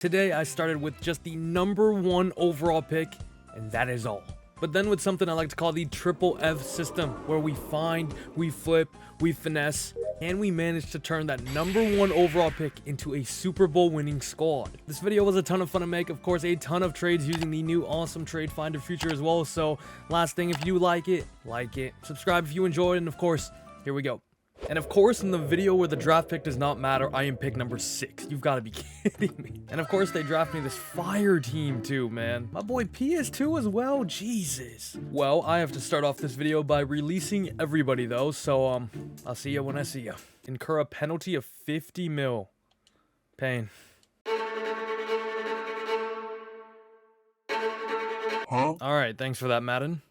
Today I started with just the #1 overall pick, and that is all. But then with something I like to call the triple F system, where we find, we flip, we finesse, and we manage to turn that #1 overall pick into a Super Bowl winning squad. This video was a ton of fun to make, of course, a ton of trades using the new awesome trade finder feature as well. So last thing, if you like it, subscribe if you enjoyed, and of course, here we go. And of course, in the video where the draft pick does not matter, I am pick number 6. You've got to be kidding me. And of course, they draft me this fire team too, man. My boy PS2 as well, Jesus. Well, I have to start off this video by releasing everybody though, so I'll see you when I see you. Incur a penalty of 50 mil. Pain. Huh? Alright, thanks for that, Madden.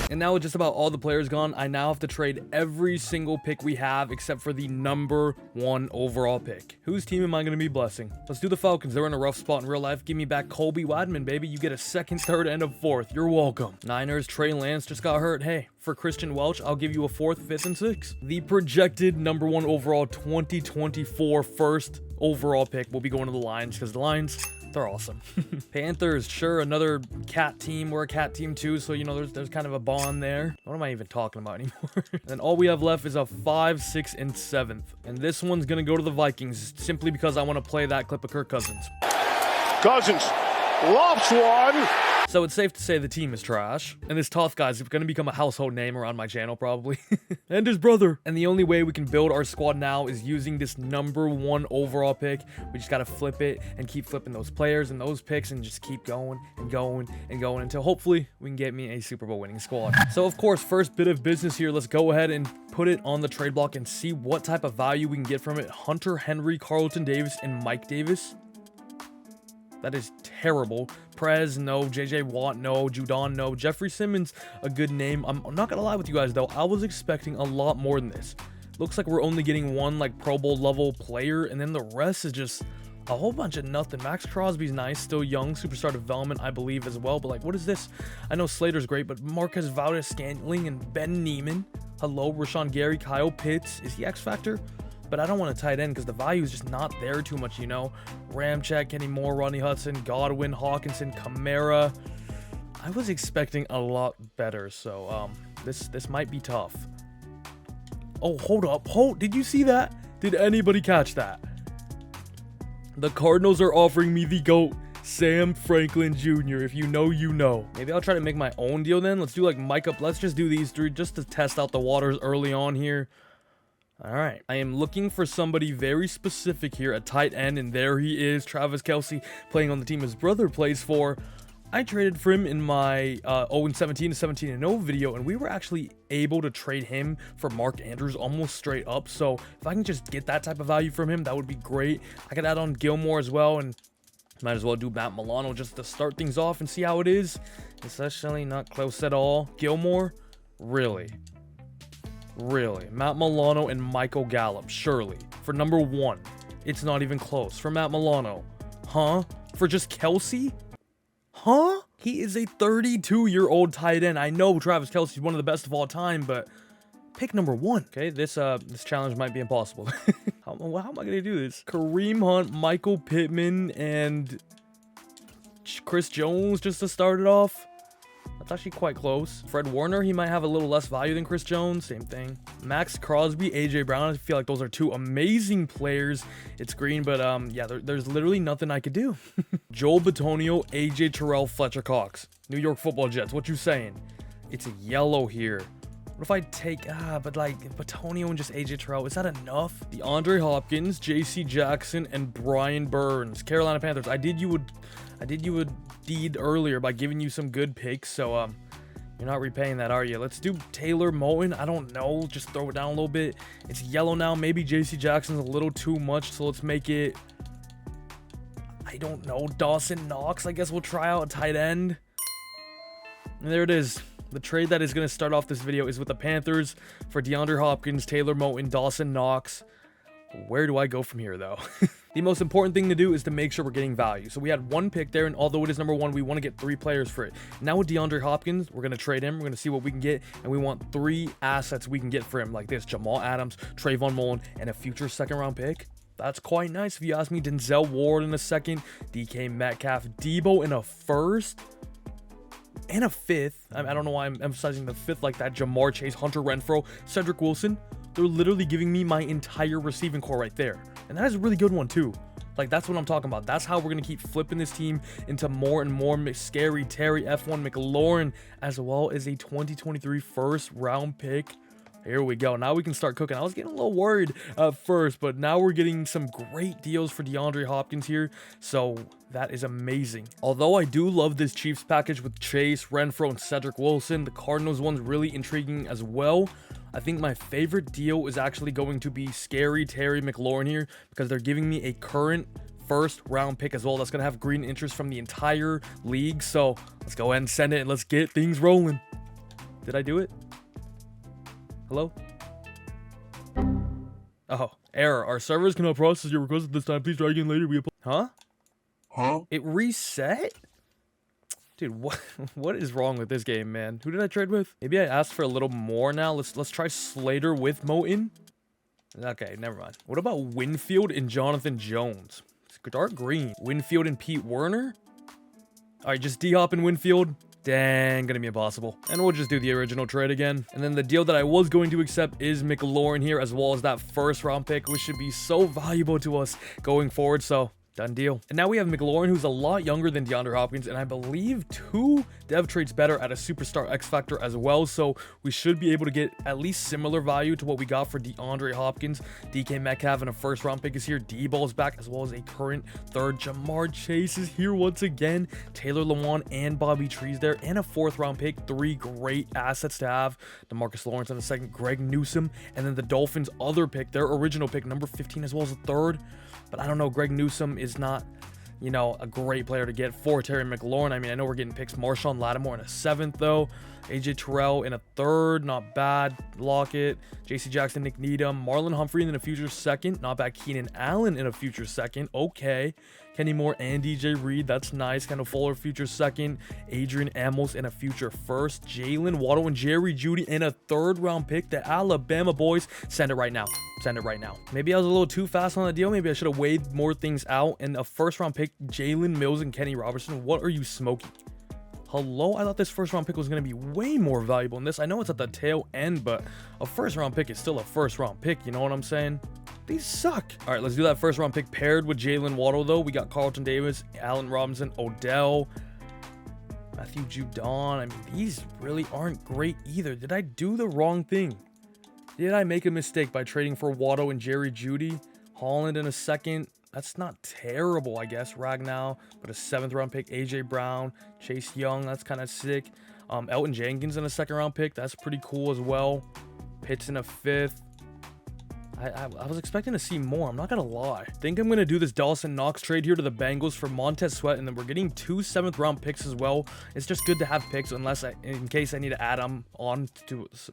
And now with just about all the players gone, I now have to trade every single pick we have except for the #1 overall pick. Whose team am I going to be blessing? Let's do the Falcons. They're in a rough spot in real life. Give me back Colby Wadman, baby. You get a 2nd, 3rd, and a 4th. You're welcome. Niners, Trey Lance just got hurt. Hey, for Christian Welch, I'll give you a 4th, 5th, and 6th. The projected #1 overall 2024 first overall pick will be going to the Lions because the Lions, they're awesome. Panthers, sure, another cat team. We're a cat team too, so you know there's kind of a bond there. What am I even talking about anymore? And all we have left is a 5, 6, and 7th. And this one's gonna go to the Vikings simply because I want to play that clip of Kirk Cousins. Cousins lofts one. So it's safe to say the team is trash, and this tough guy's gonna become a household name around my channel probably. And his brother. And the only way we can build our squad now is using this #1 overall pick. We just gotta flip it and keep flipping those players and those picks and just keep going and going and going until hopefully we can get me a Super Bowl winning squad. So of course, first bit of business here, let's go ahead and put it on the trade block and see what type of value we can get from it. Hunter Henry, Carlton Davis, and Mike Davis. That is terrible. Prez, no. JJ Watt, no. Judon, no. Jeffrey Simmons, a good name. I'm not gonna lie with you guys though, I was expecting a lot more than this. Looks like we're only getting one like Pro Bowl level player, and then the rest is just a whole bunch of nothing. Max Crosby's nice, still young, superstar development I believe as well, but like what is this? I know Slater's great, but Marquez Valdes-Scantling and Ben Neiman. Hello, Rashawn Gary, Kyle Pitts. Is he X Factor? But I don't want a tight end because the value is just not there too much, you know. Ramczyk, Kenny Moore, Rodney Hudson, Godwin, Hawkinson, Kamara. I was expecting a lot better, so this might be tough. Oh, hold up. Did you see that? Did anybody catch that? The Cardinals are offering me the GOAT, Sam Franklin Jr. If you know, you know. Maybe I'll try to make my own deal then. Let's do like Micah. Let's just do these 3 just to test out the waters early on here. All right, I am looking for somebody very specific here at tight end, and there he is, Travis Kelce, playing on the team his brother plays for. I traded for him in my 0-17 to 17-0 video, and we were actually able to trade him for Mark Andrews almost straight up. So if I can just get that type of value from him, that would be great. I could add on Gilmore as well, and might as well do Matt Milano just to start things off and see how it is. It's actually not close at all. Gilmore, really? Really? Matt Milano and Michael Gallup, surely. For #1, it's not even close. For Matt Milano, huh? For just Kelce? Huh? He is a 32-year-old tight end. I know Travis Kelce is one of the best of all time, but pick #1. Okay, this challenge might be impossible. how am I gonna do this? Kareem Hunt, Michael Pittman, and Chris Jones just to start it off. That's actually quite close. Fred Warner, he might have a little less value than Chris Jones. Same thing. Max Crosby, AJ Brown. I feel like those are 2 amazing players. It's green, but yeah, there's literally nothing I could do. Joel Bitonio, AJ Terrell, Fletcher Cox. New York Football Jets. What you saying? It's a yellow here. What if I take, but like, Batonio and just AJ Terrell, is that enough? DeAndre Hopkins, JC Jackson, and Brian Burns. Carolina Panthers, I did you a deed earlier by giving you some good picks, so, you're not repaying that, are you? Let's do Taylor Moton. I don't know. Just throw it down a little bit. It's yellow now. Maybe JC Jackson's a little too much, so let's make it, I don't know, Dawson Knox. I guess we'll try out a tight end. And there it is. The trade that is going to start off this video is with the Panthers for DeAndre Hopkins, Taylor Moton, Dawson Knox. Where do I go from here, though? The most important thing to do is to make sure we're getting value. So we had one pick there, and although it is number one, we want to get 3 players for it. Now with DeAndre Hopkins, we're going to trade him. We're going to see what we can get, and we want 3 assets we can get for him, like this: Jamal Adams, Trayvon Mullen, and a future second-round pick. That's quite nice if you ask me. Denzel Ward in a second, DK Metcalf, Debo in a first, and a 5th. I don't know why I'm emphasizing the 5th like that. Jamar Chase, Hunter Renfrow, Cedric Wilson. They're literally giving me my entire receiving core right there. And that is a really good one too. Like, that's what I'm talking about. That's how we're going to keep flipping this team into more and more Scary Terry, F1 McLaurin, as well as a 2023 first round pick. Here we go. Now we can start cooking. I was getting a little worried at first, but now we're getting some great deals for DeAndre Hopkins here. So that is amazing. Although I do love this Chiefs package with Chase, Renfrow, and Cedric Wilson, the Cardinals one's really intriguing as well. I think my favorite deal is actually going to be Scary Terry McLaurin here, because they're giving me a current first round pick as well. That's going to have green interest from the entire league. So let's go ahead and send it, and let's get things rolling. Did I do it? Hello? Oh, error. Our servers cannot process your request at this time. Please try again later. Huh? It reset? Dude, what is wrong with this game, man? Who did I trade with? Maybe I asked for a little more now. Let's try Slater with Moton. Okay, never mind. What about Winfield and Jonathan Jones? It's dark green. Winfield and Pete Werner? All right, just D-Hop and Winfield. Dang, gonna be impossible. And we'll just do the original trade again. And then the deal that I was going to accept is McLaurin here, as well as that first round pick, which should be so valuable to us going forward. So done deal. And now we have McLaurin, who's a lot younger than DeAndre Hopkins, and I believe 2 dev traits better at a superstar X Factor as well. So we should be able to get at least similar value to what we got for DeAndre Hopkins. DK Metcalf and a first round pick is here. Debo's back, as well as a current 3rd. Jamar Chase is here once again. Taylor Lewan and Bobby Trees there, and a 4th round pick. 3 great assets to have. DeMarcus Lawrence in a second, Greg Newsome, and then the Dolphins' other pick, their original pick, number 15, as well as a 3rd. But I don't know, Greg Newsome is not, you know, a great player to get for Terry McLaurin. I mean, I know we're getting picks. Marshawn Lattimore in a 7th, though. AJ Terrell in a 3rd, not bad. Lockett, JC Jackson, Nick Needham, Marlon Humphrey in a future 2nd, not bad. Keenan Allen in a future 2nd, okay. Kenny Moore and DJ Reed, that's nice. Kind of Fuller future 2nd, Adrian Amos in a future 1st, Jalen Waddle and Jerry Jeudy in a 3rd round pick. The Alabama boys, send it right now. Send it right now. Maybe I was a little too fast on the deal. Maybe I should have weighed more things out. And a 1st round pick, Jalen Mills and Kenny Robertson. What are you smoking? Hello? I thought this 1st round pick was going to be way more valuable than this. I know it's at the tail end, but a 1st round pick is still a 1st round pick. You know what I'm saying? These suck. All right, let's do that 1st round pick paired with Jalen Waddle, though. We got Carlton Davis, Allen Robinson, Odell, Matthew Judon. I mean, these really aren't great either. Did I do the wrong thing? Did I make a mistake by trading for Waddle and Jerry Jeudy? Holland in a 2nd. That's not terrible, I guess. Ragnow, but a 7th round pick. AJ Brown, Chase Young. That's kind of sick. Elton Jenkins in a 2nd round pick. That's pretty cool as well. Pitts in a 5th. I was expecting to see more. I'm not going to lie. I think I'm going to do this Dawson Knox trade here to the Bengals for Montez Sweat, and then we're getting 2 7th round picks as well. It's just good to have picks in case I need to add them on to... so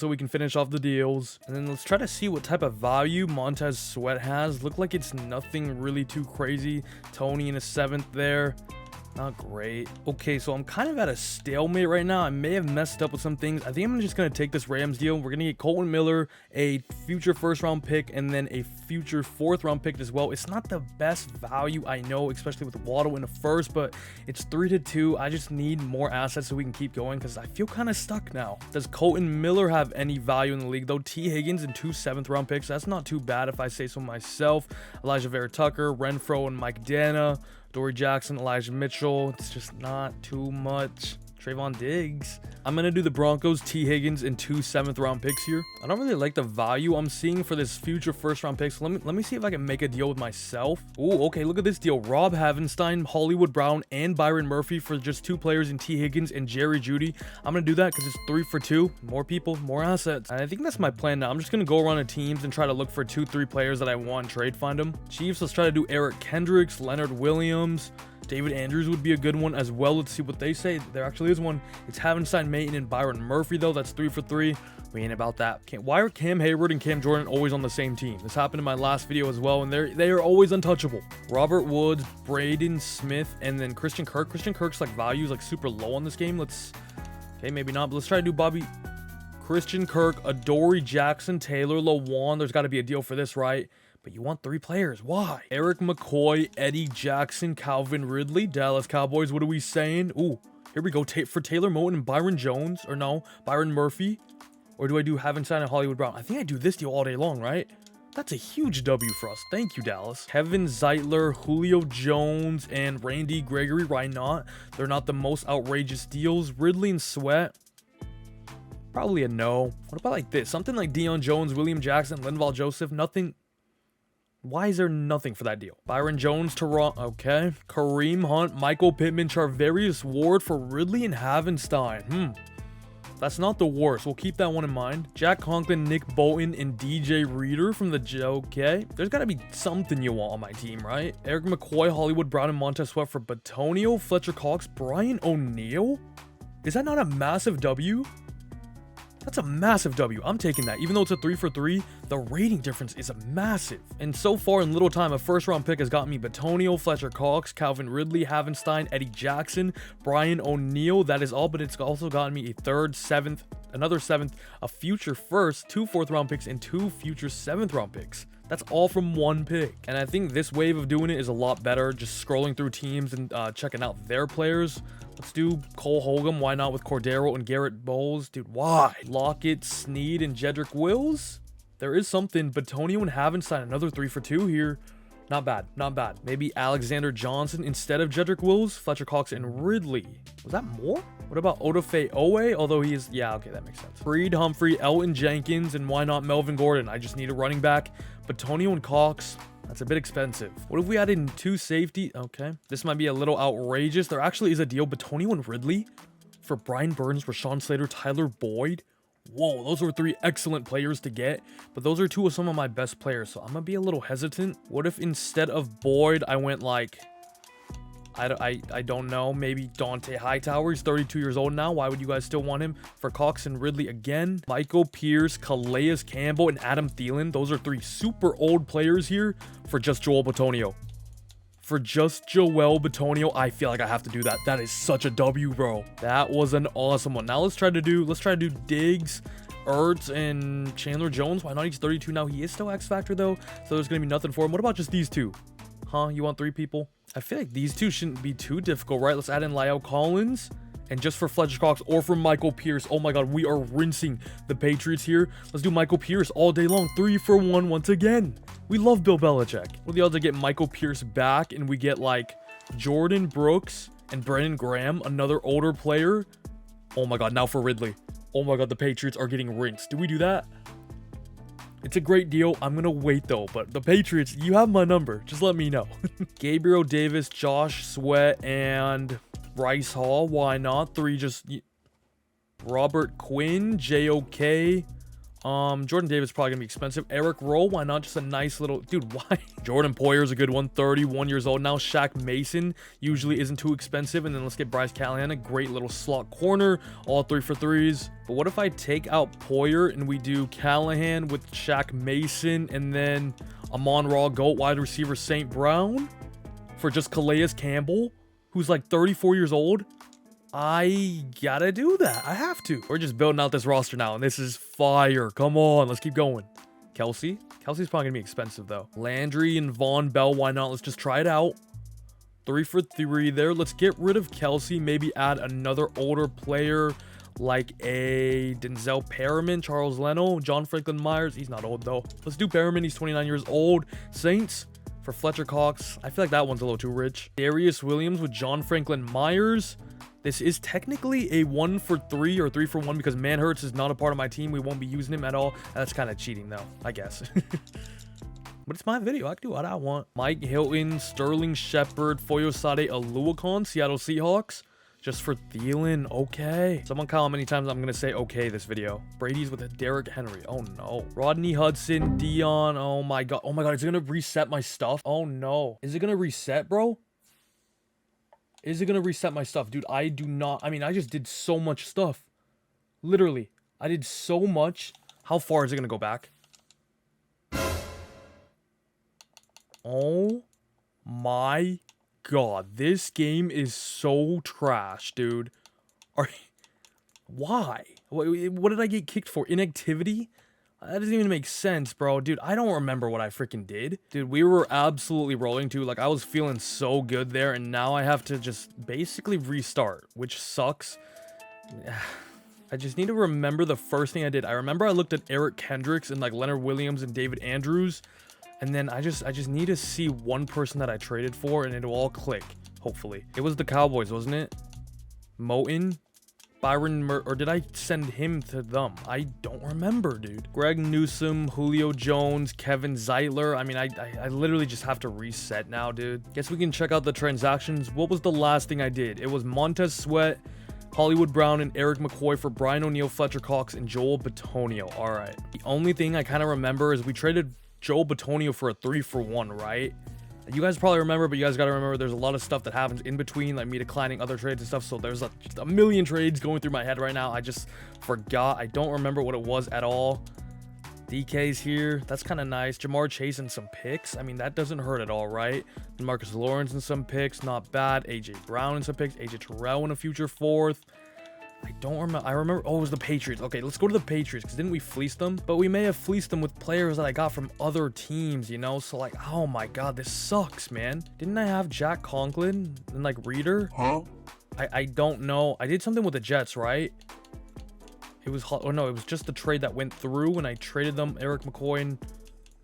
we can finish off the deals. And then let's try to see what type of value Montez Sweat has. Look like it's nothing really too crazy. Tony in a 7th there. Not great. Okay, so I'm kind of at a stalemate right now. I may have messed up with some things. I think I'm just going to take this Rams deal. We're going to get Colton Miller, a future 1st round pick, and then a future 4th round pick as well. It's not the best value, I know, especially with Waddle in the 1st, but it's 3-2. I just need more assets so we can keep going because I feel kind of stuck now. Does Colton Miller have any value in the league, though? T. Higgins and 2 7th round picks. That's not too bad if I say so myself. Elijah Vera Tucker, Renfrow, and Mike Dana. Dory Jackson, Elijah Mitchell. It's just not too much. Trayvon Diggs. I'm going to do the Broncos, T. Higgins, and 2 7th-round picks here. I don't really like the value I'm seeing for this future first-round picks. Let me see if I can make a deal with myself. Ooh, okay, look at this deal. Rob Havenstein, Hollywood Brown, and Byron Murphy for just 2 players in T. Higgins and Jerry Jeudy. I'm going to do that because it's 3 for 2. More people, more assets. And I think that's my plan now. I'm just going to go around the teams and try to look for 2-3 players that I want, trade find them. Chiefs, let's try to do Eric Kendricks, Leonard Williams. David Andrews would be a good one as well. Let's see what they say. There actually is one. It's Havenstein, Mayton, and Byron Murphy, though. That's 3 for 3. We ain't about that. Why are Cam Hayward and Cam Jordan always on the same team? This happened in my last video as well, and they are always untouchable. Robert Woods, Braden Smith, and then Christian Kirk. Christian Kirk's like value is like super low on this game. Okay, maybe not, but let's try to do Christian Kirk, Adoree Jackson, Taylor Lewan. There's got to be a deal for this, right? But you want 3 players. Why? Eric McCoy, Eddie Jackson, Calvin Ridley, Dallas Cowboys. What are we saying? Ooh, here we go. For Taylor Moton and Byron Jones. Or no, Byron Murphy. Or do I do Havenstein and Hollywood Brown? I think I do this deal all day long, right? That's a huge W for us. Thank you, Dallas. Kevin Zeitler, Julio Jones, and Randy Gregory. Why not? They're not the most outrageous deals. Ridley and Sweat. Probably a no. What about like this? Something like Deion Jones, William Jackson, Linval Joseph. Nothing. Why is there nothing for that deal? Byron Jones, Toronto. Okay. Kareem Hunt, Michael Pittman, Charvarius Ward for Ridley and Havenstein. That's not the worst. We'll keep that one in mind. Jack Conklin, Nick Bolton, and DJ Reader from the okay. There's got to be something you want on my team, right? Eric McCoy, Hollywood Brown, and Montez Sweat for Batonio, Fletcher Cox, Brian O'Neill. Is that not a massive W? That's a massive W. I'm taking that. Even though it's a 3 for 3, the rating difference is massive. And so far in little time, a first-round pick has gotten me Batonio, Fletcher Cox, Calvin Ridley, Havenstein, Eddie Jackson, Brian O'Neill. That is all, but it's also gotten me a 3rd, 7th, another 7th, a future first, 2 4th-round picks, and 2 future 7th-round picks. That's all from 1 pick. And I think this wave of doing it is a lot better. Just scrolling through teams and checking out their players. Let's do Cole Holcomb. Why not with Cordero and Garrett Bowles? Dude, why? Lockett, Snead, and Jedrick Wills? There is something. Batonio and Havenstein, another 3 for 2 here. Not bad, not bad. Maybe Alexander Johnson instead of Jedrick Wills, Fletcher Cox, and Ridley. Was that more? What about Odafe Owe? Although he is, yeah, okay, that makes sense. Freed, Humphrey, Elton Jenkins, and why not Melvin Gordon? I just need a running back. Batonio and Cox. That's a bit expensive. What if we added in 2 safety? Okay. This might be a little outrageous. There actually is a deal. Batonio and Ridley for Brian Burns, Rashawn Slater, Tyler Boyd. Whoa, those were 3 excellent players to get. But those are 2 of some of my best players. So I'm going to be a little hesitant. What if instead of Boyd, I went like... I don't know. Maybe Dante Hightower. He's 32 years old now. Why would you guys still want him? For Cox and Ridley again. Michael Pierce, Calais Campbell, and Adam Thielen. Those are 3 super old players here for just Joel Batonio. For just Joel Batonio, I feel like I have to do that. That is such a W, bro. That was an awesome one. Now let's try to do Diggs, Ertz, and Chandler Jones. Why not? He's 32 now. He is still X Factor though, so there's gonna be nothing for him. What about just these 2? Huh? You want 3 people? I feel like these 2 shouldn't be too difficult, right? Let's add in La'el Collins. And just for Fletcher Cox or for Michael Pierce. Oh my god, we are rinsing the Patriots here. Let's do Michael Pierce all day long. 3 for 1 once again. We love Bill Belichick. What are the odds I get Michael Pierce back and we get like Jordan Brooks and Brandon Graham, another older player? Oh my god, now for Ridley. Oh my god, the Patriots are getting rinsed. Do we do that? It's a great deal. I'm going to wait, though. But the Patriots, you have my number. Just let me know. Gabriel Davis, Josh Sweat, and Bryce Hall. Why not? 3 just... Robert Quinn, JOK. Jordan Davis probably going to be expensive. Eric Rowe. Why not? Just a nice little... Dude, why? Jordan Poyer's a good one. 31 years old now. Shaq Mason usually isn't too expensive. And then let's get Bryce Callahan. A great little slot corner. All 3 for 3s. But what if I take out Poyer and we do Callahan with Shaq Mason and then Amon-Ra Goat, wide receiver St. Brown for just Calais Campbell, who's like 34 years old? I gotta do that. I have to. We're just building out this roster now, and this is fire. Come on, let's keep going. Kelsey's probably gonna be expensive though. Landry and Von Bell, why not? Let's just try it out. 3 for 3 there. Let's get rid of Kelsey. Maybe add another older player like a Denzel Perriman, Charles Leno, John Franklin Myers. He's not old though. Let's do Perriman. He's 29 years old. Saints for Fletcher Cox. I feel like that one's a little too rich. Darius Williams with John Franklin Myers. This is technically a 1 for 3 or 3 for 1 because Manhurts is not a part of my team. We won't be using him at all. That's kind of cheating though, I guess. But it's my video. I can do what I want. Mike Hilton, Sterling Shepard, Foyosade Aluakon, Seattle Seahawks. Just for Thielen. Okay. Someone count how many times I'm going to say okay this video. Brady's with a Derrick Henry. Oh, no. Rodney Hudson, Dion. Oh, my God. Oh, my God. Is it going to reset my stuff? Oh, no. Is it going to reset, bro? Is it going to reset my stuff? Dude, I do not. I mean, I just did so much stuff. Literally. I did so much. How far is it going to go back? Oh my God, this game is so trash, dude. Why? What did I get kicked for? Inactivity? That doesn't even make sense, bro. Dude, I don't remember what I freaking did. Dude, we were absolutely rolling too. Like, I was feeling so good there, and now I have to just basically restart, which sucks. I just need to remember the first thing I did. I remember I looked at Eric Kendricks and like Leonard Williams and David Andrews. And then I just need to see one person that I traded for, and it'll all click, hopefully. It was the Cowboys, wasn't it? Moton? Or did I send him to them? I don't remember, dude. Greg Newsome, Julio Jones, Kevin Zeitler. I mean, I literally just have to reset now, dude. Guess we can check out the transactions. What was the last thing I did? It was Montez Sweat, Hollywood Brown, and Eric McCoy for Brian O'Neill, Fletcher Cox, and Joel Bitonio. All right. The only thing I kind of remember is we traded Joel Bitonio for a 3 for 1, right? You guys probably remember, but you guys got to remember there's a lot of stuff that happens in between, like me declining other trades and stuff. So there's just a million trades going through my head right now. I just forgot. I don't remember what it was at all. DK's here. That's kind of nice. Jamar Chase and some picks. I mean, that doesn't hurt at all, right? Marcus Lawrence and some picks. Not bad. AJ Brown and some picks. AJ Terrell in a future 4th. I don't remember. I remember. Oh, it was the Patriots. Okay, let's go to the Patriots because didn't we fleece them? But we may have fleeced them with players that I got from other teams, you know? So, like, oh my God, this sucks, man. Didn't I have Jack Conklin and, like, Reader? Huh? I don't know. I did something with the Jets, right? It was, oh no, it was just the trade that went through when I traded them, Eric McCoy and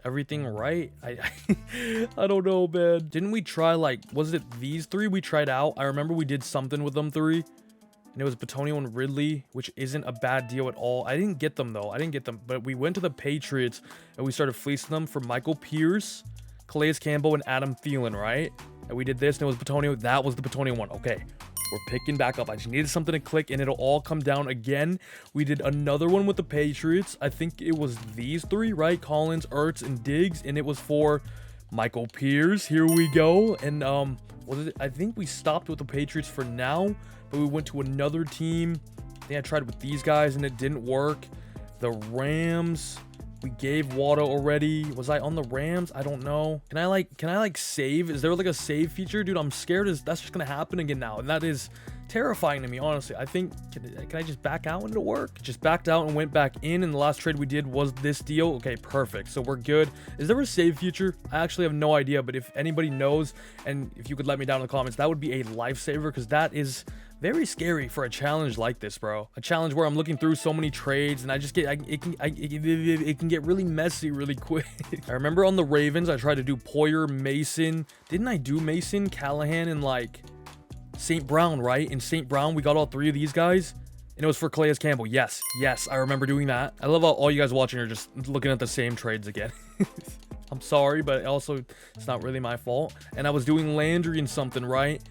everything, right? I don't know, man. Didn't we try, like, was it these 3 we tried out? I remember we did something with them 3. And it was Bitonio and Ridley, which isn't a bad deal at all. I didn't get them, though. I didn't get them. But we went to the Patriots, and we started fleecing them for Michael Pierce, Calais Campbell, and Adam Thielen, right? And we did this, and it was Bitonio. That was the Bitonio one. Okay, we're picking back up. I just needed something to click, and it'll all come down again. We did another one with the Patriots. I think it was these 3, right? Collins, Ertz, and Diggs. And it was for Michael Pierce. Here we go. And, what is it? I think we stopped with the Patriots for now. But we went to another team. I think I tried with these guys and it didn't work. The Rams, we gave Watto already. Was I on the Rams? I don't know. Can I like save? Is there like a save feature? Dude, I'm scared that's just gonna happen again now. And that is terrifying to me, honestly. I think, can I just back out and it'll work? Just backed out and went back in, and the last trade we did was this deal. Okay, perfect. So we're good. Is there a save feature? I actually have no idea, but if anybody knows, and if you could let me down in the comments, that would be a lifesaver, because that is very scary for a challenge like this, bro. A challenge where I'm looking through so many trades and I just get, it can get really messy really quick. I remember on the Ravens, I tried to do Poyer, Mason. Didn't I do Mason, Callahan, and like St. Brown, right? In St. Brown, we got all 3 of these guys. And it was for Calais Campbell. Yes, I remember doing that. I love how all you guys watching are just looking at the same trades again. I'm sorry, but also, it's not really my fault. And I was doing Landry and something, right?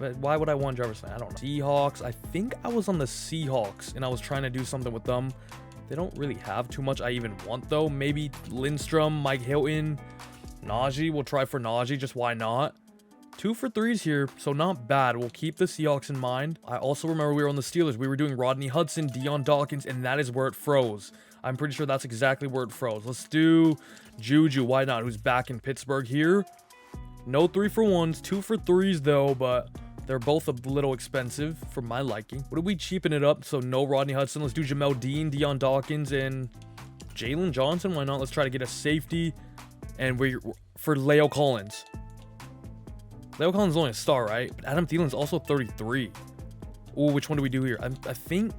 But why would I want Jefferson? I don't know. Seahawks. I think I was on the Seahawks, and I was trying to do something with them. They don't really have too much I even want, though. Maybe Lindstrom, Mike Hilton, Najee. We'll try for Najee. Just why not? 2 for 3s here, so not bad. We'll keep the Seahawks in mind. I also remember we were on the Steelers. We were doing Rodney Hudson, Deion Dawkins, and that is where it froze. I'm pretty sure that's exactly where it froze. Let's do Juju. Why not? Who's back in Pittsburgh here? No 3 for 1s, 2 for 3s though, but they're both a little expensive for my liking. What did we cheapen it up? So no Rodney Hudson. Let's do Jamel Dean, Deion Dawkins, and Jalen Johnson. Why not? Let's try to get a safety. And we're for Leo Collins. Leo Collins is only a star, right? But Adam Thielen's also 33. Oh, which one do we do here? I think,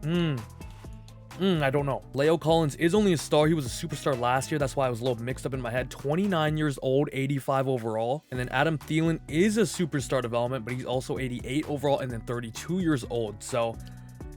I don't know. Leo Collins is only a star. He was a superstar last year. That's why I was a little mixed up in my head. 29 years old, 85 overall. And then Adam Thielen is a superstar development, but he's also 88 overall and then 32 years old. So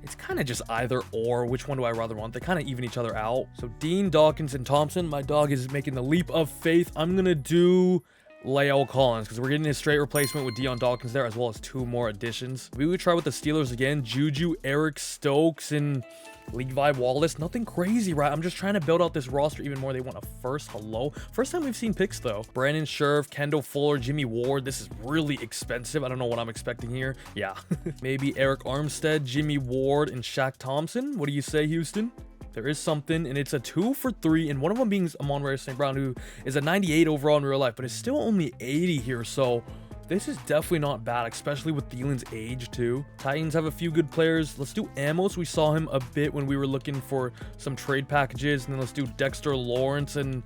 it's kind of just either or. Which one do I rather want? They kind of even each other out. So Dean, Dawkins, and Thompson. My dog is making the leap of faith. I'm going to do Leo Collins because we're getting a straight replacement with Deion Dawkins there, as well as 2 more additions. We would try with the Steelers again. Juju, Eric Stokes, and Levi Wallace. Nothing crazy, right? I'm just trying to build out this roster even more. They want a first. Hello. First time we've seen picks, though. Brandon Scherf, Kendall Fuller, Jimmy Ward. This is really expensive. I don't know what I'm expecting here. Yeah. Maybe Eric Armstead, Jimmy Ward, and Shaq Thompson. What do you say, Houston? There is something, and it's a 2 for 3, and one of them being Amon-Ra St. Brown, who is a 98 overall in real life, but is still only 80 here, so this is definitely not bad, especially with Thielen's age, too. Titans have a few good players. Let's do Amos. We saw him a bit when we were looking for some trade packages, and then let's do Dexter Lawrence and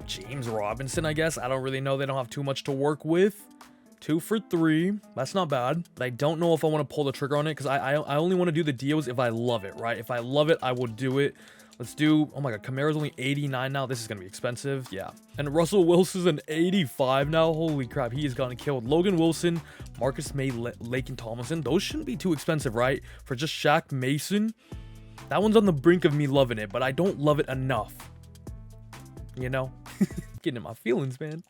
James Robinson, I guess. I don't really know. They don't have too much to work with. 2 for 3. That's not bad. But I don't know if I want to pull the trigger on it because I only want to do the deals if I love it, right? If I love it, I will do it. Let's do, oh my god, Kamara's only 89 now. This is going to be expensive. Yeah. And Russell Wilson's an 85 now. Holy crap. He has gotten killed. Logan Wilson, Marcus May, Laken Tomlinson. Those shouldn't be too expensive, right? For just Shaq Mason. That one's on the brink of me loving it, but I don't love it enough. You know? Getting in my feelings, man.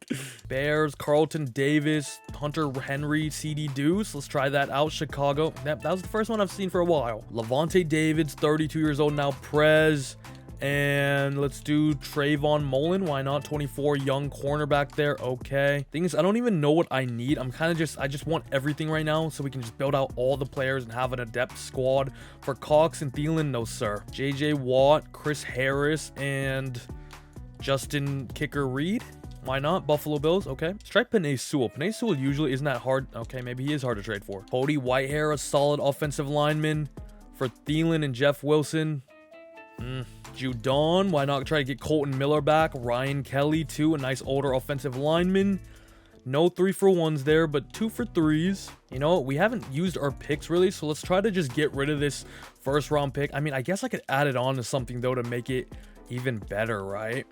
Bears, Carlton Davis, Hunter Henry, CD Deuce. Let's try that out. Chicago. That was the first one I've seen for a while. Levante Davids, 32 years old now. Prez. And let's do Trayvon Mullen. Why not? 24, young cornerback there. Okay. Thing is, I don't even know what I need. I just want everything right now so we can just build out all the players and have an adept squad. For Cox and Thielen, no sir. JJ Watt, Chris Harris, and Justin Kicker Reed. Why not? Buffalo Bills. Okay. Let's try Penei Sewell. Penei Sewell usually isn't that hard. Okay, maybe he is hard to trade for. Cody Whitehair, a solid offensive lineman. For Thielen and Jeff Wilson. Judon. Why not try to get Colton Miller back? Ryan Kelly, too. A nice older offensive lineman. No 3-for-1s there, but 2 for 3s. You know, we haven't used our picks really, so let's try to just get rid of this first round pick. I mean, I guess I could add it on to something, though, to make it even better, right?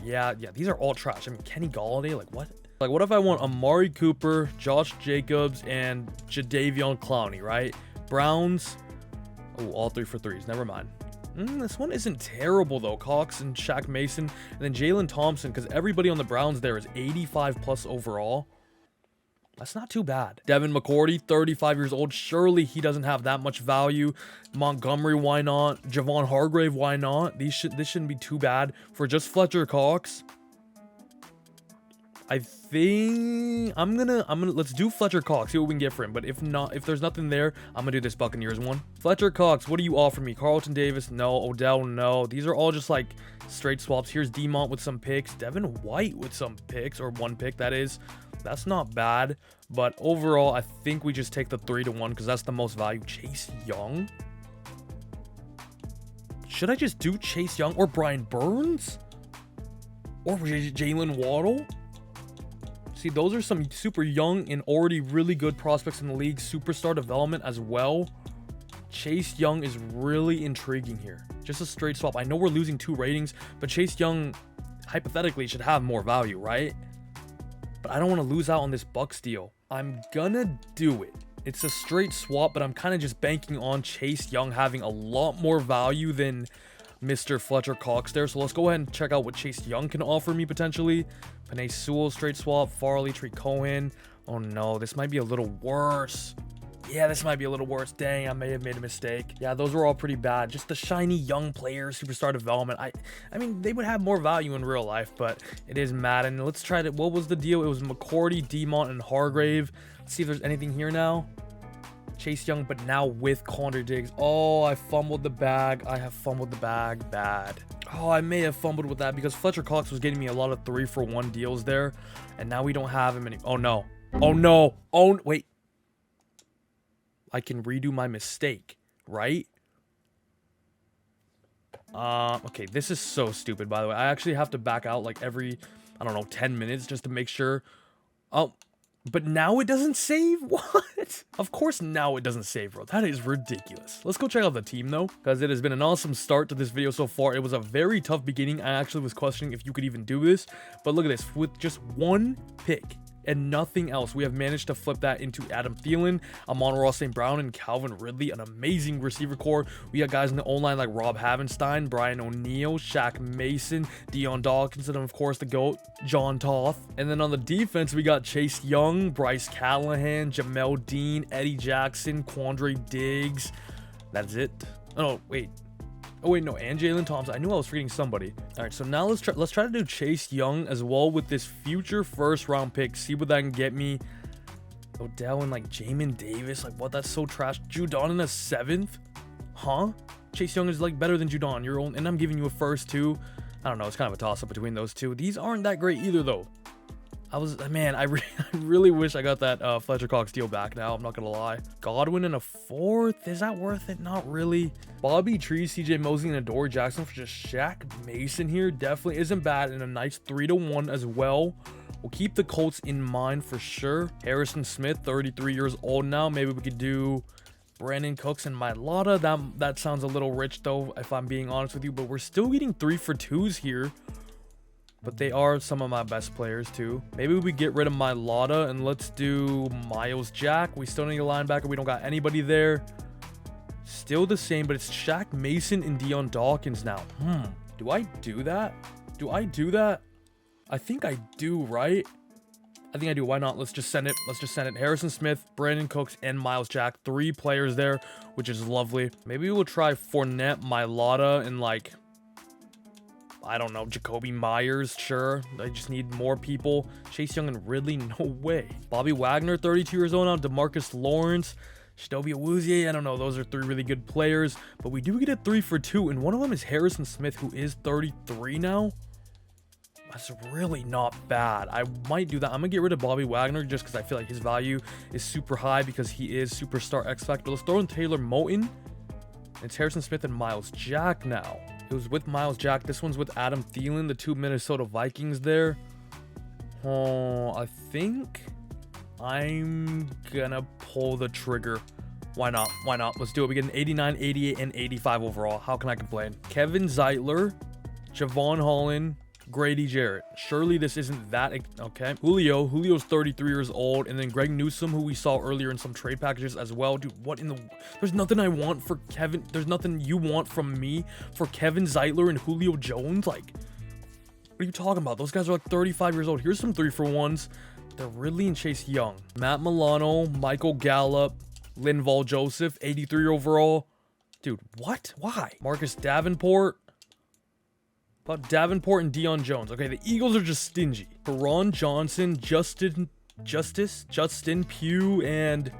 Yeah, these are all trash. I mean, Kenny Galladay, like what? Like, what if I want Amari Cooper, Josh Jacobs, and Jadeveon Clowney, right? Browns. Oh, all 3 for 3s. Never mind. This one isn't terrible, though. Cox and Shaq Mason, and then Jalen Thompson, because everybody on the Browns there is 85 plus overall. That's not too bad. Devin McCourty, 35 years old. Surely he doesn't have that much value. Montgomery, why not? Javon Hargrave, why not? This shouldn't be too bad. For just Fletcher Cox, I think let's do Fletcher Cox, see what we can get for him. But if there's nothing there, I'm gonna do this Buccaneers one. Fletcher Cox, what do you offer me? Carlton Davis, no. Odell, no. These are all just like straight swaps. Here's Demont with some picks. Devin White with some picks, or 1 pick, that is. That's not bad. But overall, I think we just take the 3-1 because that's the most value. Chase Young? Should I just do Chase Young or Brian Burns? Or Jalen Waddle? See, those are some super young and already really good prospects in the league. Superstar development as well. Chase Young is really intriguing here. Just a straight swap. I know we're losing 2 ratings, but Chase Young hypothetically should have more value, right? But I don't want to lose out on this Bucks deal. I'm gonna do it. It's a straight swap, but I'm kind of just banking on Chase Young having a lot more value than Mr. Fletcher Cox there. So let's go ahead and check out what Chase Young can offer me potentially. Penei Sewell, straight swap. Farley, Tree Cohen. Oh no, this might be a little worse. Yeah, this might be a little worse. Dang, I may have made a mistake. Yeah, those were all pretty bad. Just the shiny young players, superstar development. I mean, they would have more value in real life, but it is Madden. Let's try to, what was the deal? It was McCourty, Demont, and Hargrave. Let's see if there's anything here now. Chase Young, but now with Connor Diggs. Oh, I fumbled the bag. I have fumbled the bag bad. Oh, I may have fumbled with that because Fletcher Cox was getting me a lot of 3-for-1 deals there. And now we don't have him any. Oh, no. Oh, no. Oh, wait. I can redo my mistake, right? Okay, this is so stupid, by the way. I actually have to back out like every, I don't know, 10 minutes just to make sure. Oh, But now it doesn't save? What? Of course now it doesn't save, bro. That is ridiculous. Let's go check out the team, though, because it has been an awesome start to this video so far. It was a very tough beginning. I actually was questioning if you could even do this. But look at this. With just one pick and nothing else, we have managed to flip that into Adam Thielen, Amon-Ra St. Brown, and Calvin Ridley, an amazing receiver core. We got guys in the O-line like Rob Havenstein, Brian O'Neill, Shaq Mason, Dion Dawkins, and of course the GOAT, John Toth. And then on the defense, we got Chase Young, Bryce Callahan, Jamel Dean, Eddie Jackson, Quandre Diggs. That's it. Oh, wait. Oh wait, no, and Jalen Thompson. I knew I was forgetting somebody. All right, so now let's try to do Chase Young as well with this future first round pick. See what that can get me. Odell and like Jamin Davis. Like what? That's so trash. Judon in a 7th? Huh? Chase Young is like better than Judon. You're old, and I'm giving you a first too. I don't know. It's kind of a toss up between those two. These aren't that great either though. I really wish I got that Fletcher Cox deal back now. I'm not gonna lie. Godwin in a 4th. Is that worth it? Not really. Bobby Tree, CJ Mosley, and Adoree Jackson for just Shaq Mason here. Definitely isn't bad. And a nice 3-1 as well. We'll keep the Colts in mind for sure. Harrison Smith, 33 years old now. Maybe we could do Brandon Cooks and Mailata. That sounds a little rich though, if I'm being honest with you. But we're still getting 3 for 2s here. But they are some of my best players too. Maybe we get rid of Mailata and let's do Miles Jack. We still need a linebacker. We don't got anybody there. Still the same, but it's Shaq Mason and Dion Dawkins now. Do I do that? I think I do, right? I think I do. Why not? Let's just send it. Harrison Smith, Brandon Cooks, and Miles Jack. 3 players there, which is lovely. Maybe we'll try Fournette, Mailata, and like, I don't know, Jacoby Myers, sure. I just need more people. Chase Young and Ridley, no way. Bobby Wagner, 32 years old now. DeMarcus Lawrence, Chidobe Awuzie, I don't know. Those are 3 really good players. But we do get a 3 for 2, and one of them is Harrison Smith, who is 33 now. That's really not bad. I might do that. I'm going to get rid of Bobby Wagner just because I feel like his value is super high because he is superstar X Factor. Let's throw in Taylor Moton. It's Harrison Smith and Miles Jack now. It was with Miles Jack. This one's with Adam Thielen, the 2 Minnesota Vikings there. Oh, I think I'm gonna pull the trigger. Why not? Let's do it. We get an 89, 88, and 85 overall. How can I complain? Kevin Zeitler, Javon Holland, Grady Jarrett. Surely this isn't that. Okay. Julio's 33 years old. And then Greg Newsome, who we saw earlier in some trade packages as well. Dude, what in the... There's nothing I want for Kevin. There's nothing you want from me for Kevin Zeitler and Julio Jones. Like, what are you talking about? Those guys are like 35 years old. Here's some 3-for-1s. They're Ridley and Chase Young. Matt Milano, Michael Gallup, Linval Joseph, 83 overall. Dude, what? Why? Marcus Davenport. About Davenport and Deion Jones. Okay, the Eagles are just stingy. Karan Johnson, Justin Pugh, and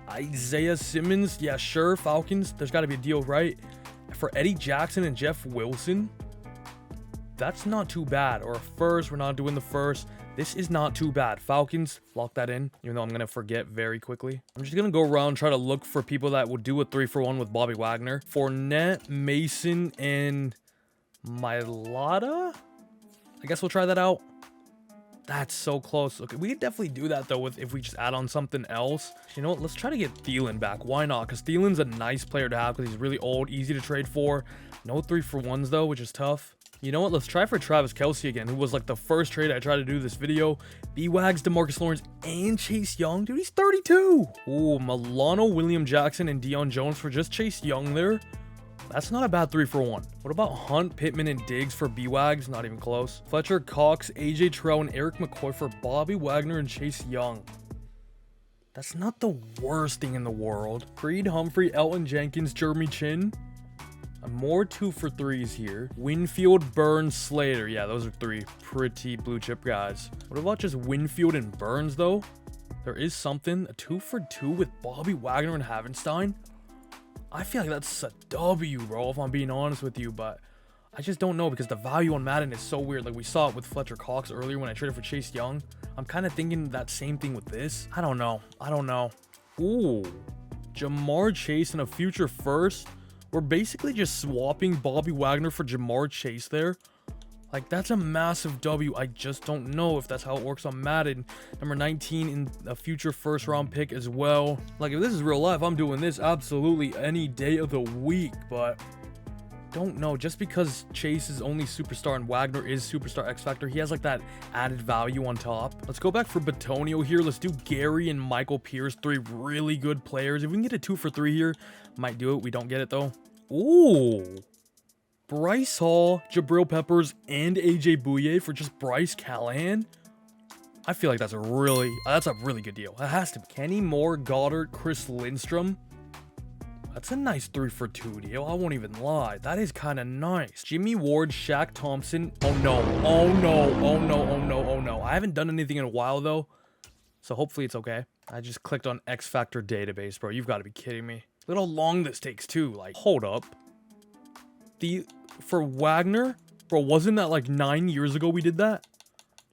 Isaiah Simmons. Yeah, sure, Falcons. There's got to be a deal, right? For Eddie Jackson and Jeff Wilson. That's not too bad. Or a first. We're not doing the first. This is not too bad. Falcons, lock that in, even though I'm going to forget very quickly. I'm just going to go around and try to look for people that would do a 3-for-1 with Bobby Wagner. Fournette, Mason, and Mailata? I guess we'll try that out. That's so close. Okay, we could definitely do that though if we just add on something else. You know what? Let's try to get Thielen back. Why not? Because Thielen's a nice player to have because he's really old, easy to trade for. No 3-for-1s though, which is tough. You know what? Let's try for Travis Kelce again, who was like the first trade I tried to do this video. B-Wags, DeMarcus Lawrence, and Chase Young. Dude, he's 32. Ooh, Milano, William Jackson, and Deion Jones for just Chase Young there. That's not a bad 3-for-1. What about Hunt, Pittman, and Diggs for B-Wags? Not even close. Fletcher Cox, AJ Terrell, and Eric McCoy for Bobby Wagner and Chase Young. That's not the worst thing in the world. Creed Humphrey, Elton Jenkins, Jeremy Chin. More 2-for-3s here. Winfield, Burns, Slater. Yeah, those are 3 pretty blue chip guys. What about just Winfield and Burns though? There is something. A 2-for-2 with Bobby Wagner and Havenstein. I feel like that's a W, bro, if I'm being honest with you, but I just don't know because the value on Madden is so weird. Like we saw it with Fletcher Cox earlier when I traded for Chase Young. I'm kind of thinking that same thing with this. I don't know. Ooh, Jamar Chase and a future first. We're basically just swapping Bobby Wagner for Jamar Chase there. Like, that's a massive W. I just don't know if that's how it works on Madden. Number 19 in a future first round pick as well. Like, if this is real life, I'm doing this absolutely any day of the week, but don't know. Just because Chase is only superstar and Wagner is superstar X Factor, he has like that added value on top. Let's go back for Batonio here. Let's do Gary and Michael Pierce, 3 really good players. If we can get a 2 for 3 here, might do it. We don't get it though. Ooh. Bryce Hall, Jabril Peppers, and AJ Bouye for just Bryce Callahan. I feel like that's a really good deal. That has to be. Kenny Moore, Goddard, Chris Lindstrom. That's a nice 3 for 2 deal. I won't even lie. That is kind of nice. Jimmy Ward, Shaq Thompson. Oh no. Oh no. Oh no. Oh no. Oh no. I haven't done anything in a while though, so hopefully it's okay. I just clicked on X Factor database, bro. You've got to be kidding me. Look at how long this takes too. Like, hold up. For Wagner, bro, wasn't that like 9 years ago we did that?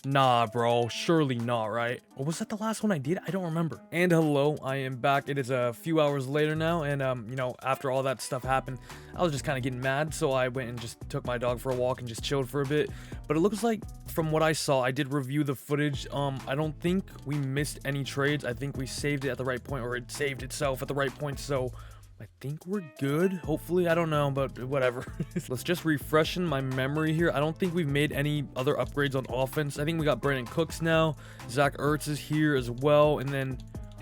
Nah, bro, surely not, right? Or was that the last one I did? I don't remember. And hello, I am back. It is a few hours later now, and you know, after all that stuff happened, I was just kind of getting mad, so I went and just took my dog for a walk and just chilled for a bit. But it looks like, from what I saw, I did review the footage. I don't think we missed any trades. I think we saved it at the right point, or it saved itself at the right point, so I think we're good. Hopefully, I don't know, but whatever. Let's just refreshen my memory here. I don't think we've made any other upgrades on offense. I think we got Brandon Cooks now. Zach Ertz is here as well. And then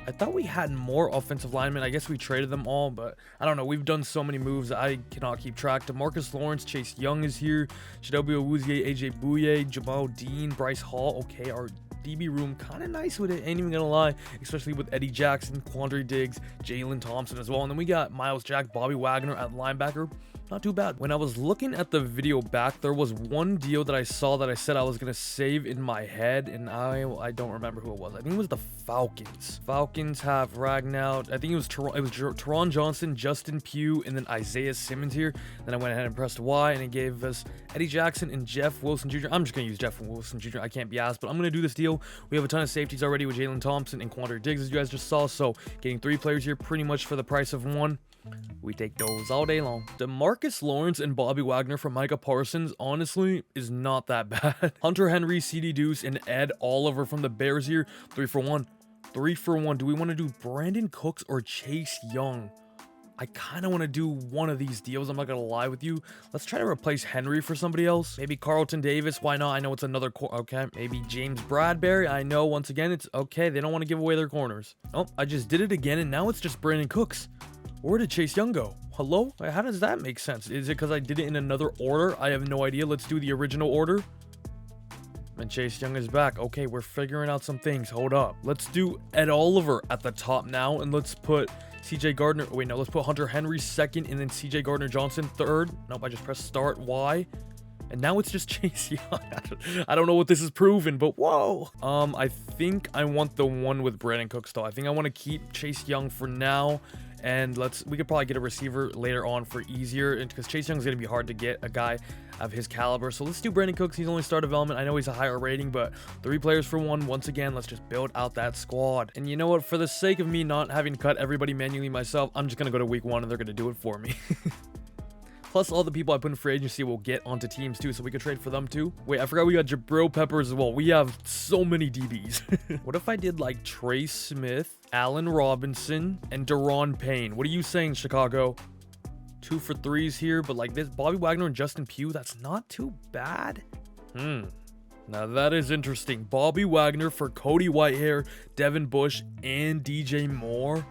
I thought we had more offensive linemen. I guess we traded them all, but I don't know. We've done so many moves I cannot keep track. DeMarcus Lawrence, Chase Young is here. Chidobe Awuzie, AJ Bouye, Jamal Dean, Bryce Hall. Okay, our DB room kind of nice with it, ain't even gonna lie, especially with Eddie Jackson, Quandre Diggs, Jalen Thompson as well. And then we got Miles Jack, Bobby Wagner at linebacker. Not too bad. When I was looking at the video back, there was one deal that I saw that I said I was gonna save in my head, and I don't remember who it was. I think it was the Falcons. Falcons have Ragnout. I think it was Teron Johnson, Justin Pugh, and then Isaiah Simmons here. Then I went ahead and pressed Y, and it gave us Eddie Jackson and Jeff Wilson Jr. I'm just gonna use Jeff Wilson Jr. I can't be asked, but I'm gonna do this deal. We have a ton of safeties already with Jalen Thompson and Quandre Diggs, as you guys just saw. So getting 3 players here pretty much for the price of 1. We take those all day long. DeMarcus Lawrence and Bobby Wagner from Micah Parsons, honestly, is not that bad. Hunter Henry, CD Deuce, and Ed Oliver from the Bears here. 3 for 1. 3 for 1. Do we want to do Brandon Cooks or Chase Young? I kind of want to do one of these deals. I'm not going to lie with you. Let's try to replace Henry for somebody else. Maybe Carlton Davis. Why not? I know it's another okay. Maybe James Bradbury. I know, once again, it's okay. They don't want to give away their corners. Oh, I just did it again, and now it's just Brandon Cooks. Where did Chase Young go? Hello? How does that make sense? Is it because I did it in another order? I have no idea. Let's do the original order. And Chase Young is back. Okay, we're figuring out some things. Hold up. Let's do Ed Oliver at the top now, and let's put CJ Gardner. Wait, no, let's put Hunter Henry second, and then CJ Gardner Johnson third. Nope, I just pressed start Y. And now it's just Chase Young. I don't know what this is proving, but whoa. I think I want the one with Brandon Cooks though. I think I want to keep Chase Young for now. And we could probably get a receiver later on for easier, because Chase Young's going to be hard to get a guy of his caliber. So let's do Brandon Cooks. He's only star development. I know he's a higher rating, but 3 players for 1. Once again, let's just build out that squad. And you know what? For the sake of me not having to cut everybody manually myself, I'm just going to go to week 1 and they're going to do it for me. Plus, all the people I put in free agency will get onto teams too, so we could trade for them too. Wait, I forgot we got Jabril Peppers as well. We have so many DBs. What if I did like Trey Smith, Allen Robinson, and Daron Payne? What are you saying, Chicago? 2 for 3s here, but like this, Bobby Wagner and Justin Pugh, that's not too bad. Now that is interesting. Bobby Wagner for Cody Whitehair, Devin Bush, and DJ Moore.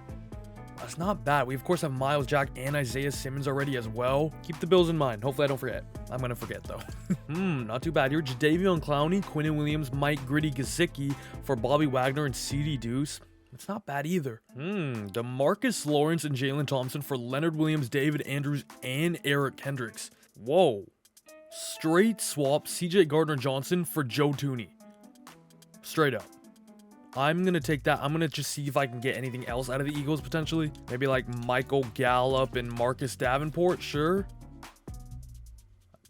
That's not bad. We, of course, have Miles Jack and Isaiah Simmons already as well. Keep the Bills in mind. Hopefully, I don't forget. I'm going to forget, though. Not too bad here. Jadeveon Clowney, Quinnen Williams, Mike Gritty Gesicki for Bobby Wagner and CD Deuce. It's not bad either. DeMarcus Lawrence and Jalen Thompson for Leonard Williams, David Andrews, and Eric Kendricks. Whoa. Straight swap CJ Gardner-Johnson for Joe Tooney. Straight up. I'm going to take that. I'm going to just see if I can get anything else out of the Eagles, potentially. Maybe like Michael Gallup and Marcus Davenport. Sure.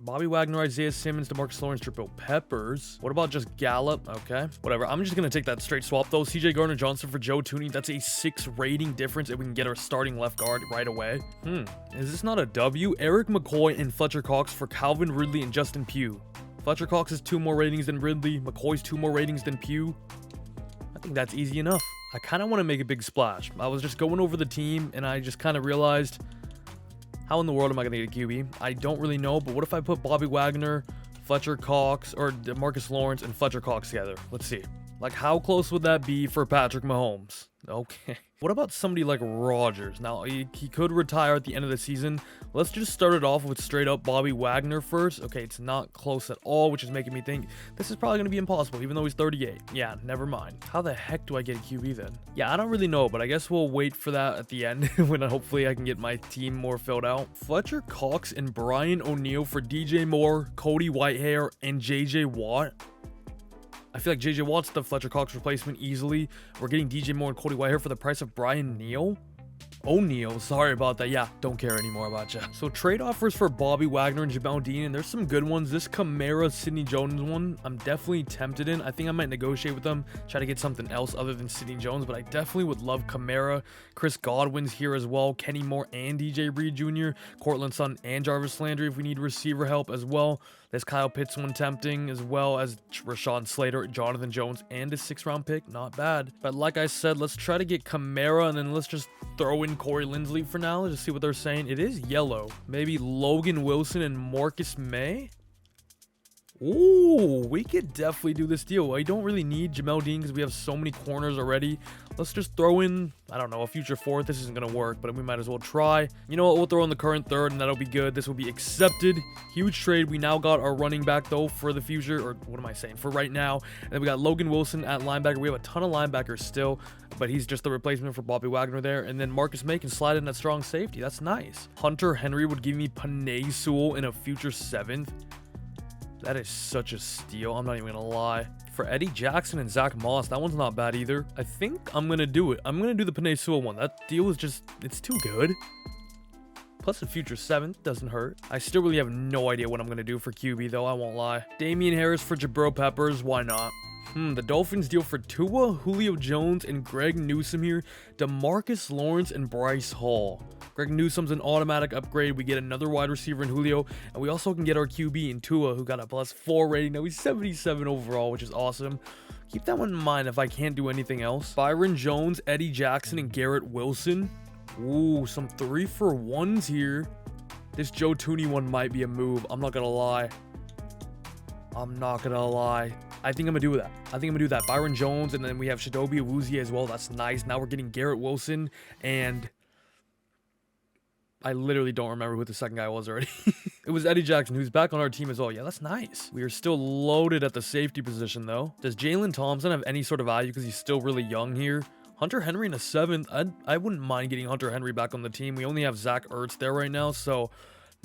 Bobby Wagner, Isaiah Simmons, DeMarcus Lawrence, Jabril Peppers. What about just Gallup? Okay. Whatever. I'm just going to take that straight swap, though. CJ Gardner-Johnson for Joe Tooney. That's a 6 rating difference if we can get our starting left guard right away. Is this not a W? Eric McCoy and Fletcher Cox for Calvin Ridley and Justin Pugh. Fletcher Cox is 2 more ratings than Ridley. McCoy's 2 more ratings than Pugh. I think that's easy enough. I kind of want to make a big splash. I was just going over the team, and I just kind of realized, how in the world am I going to get a QB? I don't really know, but what if I put Bobby Wagner, Fletcher Cox, or Marcus Lawrence and Fletcher Cox together? Let's see. Like, how close would that be for Patrick Mahomes? Okay. What about somebody like Rodgers? Now, he could retire at the end of the season. Let's just start it off with straight up Bobby Wagner first. Okay, it's not close at all, which is making me think this is probably going to be impossible, even though he's 38. Yeah, never mind. How the heck do I get a QB then? Yeah, I don't really know, but I guess we'll wait for that at the end when hopefully I can get my team more filled out. Fletcher Cox and Brian O'Neill for DJ Moore, Cody Whitehair, and JJ Watt. I feel like JJ Watt's the Fletcher Cox replacement easily. We're getting DJ Moore and Cody Whitehair for the price of Brian O'Neill. Sorry about that. Yeah, don't care anymore about you. So trade offers for Bobby Wagner and Jamel Dean, and there's some good ones. This Kamara Sidney Jones one, I'm definitely tempted in. I think I might negotiate with them, try to get something else other than Sidney Jones, but I definitely would love Kamara. Chris Godwin's here as well. Kenny Moore and DJ Reed Jr. Cortland Sutton and Jarvis Landry if we need receiver help as well. There's Kyle Pitts one tempting, as well as Rashawn Slater, Jonathan Jones, and a 6th-round pick. Not bad. But like I said, let's try to get Kamara, and then let's just throw in Corey Linsley for now. Let's just see what they're saying. It is yellow. Maybe Logan Wilson and Marcus May? Ooh, we could definitely do this deal. I don't really need Jamel Dean because we have so many corners already. Let's just throw in, I don't know, a future 4th. This isn't going to work, but we might as well try. You know what? We'll throw in the current 3rd, and that'll be good. This will be accepted. Huge trade. We now got our running back, though, for the future. Or what am I saying? For right now. And then we got Logan Wilson at linebacker. We have a ton of linebackers still, but he's just the replacement for Bobby Wagner there. And then Marcus May can slide in at strong safety. That's nice. Hunter Henry would give me Panay Sewell in a future 7th. That is such a steal. I'm not even going to lie. For Eddie Jackson and Zach Moss, that one's not bad either. I think I'm going to do it. I'm going to do the Panay Sewell one. That deal is just, it's too good. Plus a future 7th doesn't hurt. I still really have no idea what I'm going to do for QB, though. I won't lie. Damian Harris for Jabril Peppers. Why not? The Dolphins deal for Tua, Julio Jones, and Greg Newsome here. DeMarcus Lawrence and Bryce Hall. Greg Newsome's an automatic upgrade. We get another wide receiver in Julio, and we also can get our QB in Tua, who got a +4 rating. Now he's 77 overall, which is awesome. Keep that one in mind if I can't do anything else. Byron Jones, Eddie Jackson, and Garrett Wilson. Ooh, some 3-for-1s here. This Joe Tooney one might be a move. I'm not gonna lie. I think I'm gonna do that. Byron Jones, and then we have Chidobe Awuzie as well. That's nice. Now we're getting Garrett Wilson, and I literally don't remember who the second guy was already. It was Eddie Jackson, who's back on our team as well. Yeah, that's nice. We are still loaded at the safety position, though. Does Jalen Thompson have any sort of value because he's still really young here? Hunter Henry in a 7th. I wouldn't mind getting Hunter Henry back on the team. We only have Zach Ertz there right now, so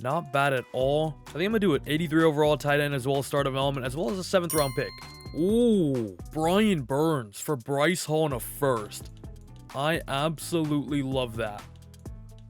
not bad at all. I think I'm gonna do it. 83 overall tight end as well as start development, as well as a 7th-round pick. Ooh, Brian Burns for Bryce Hall in a 1st. I absolutely love that.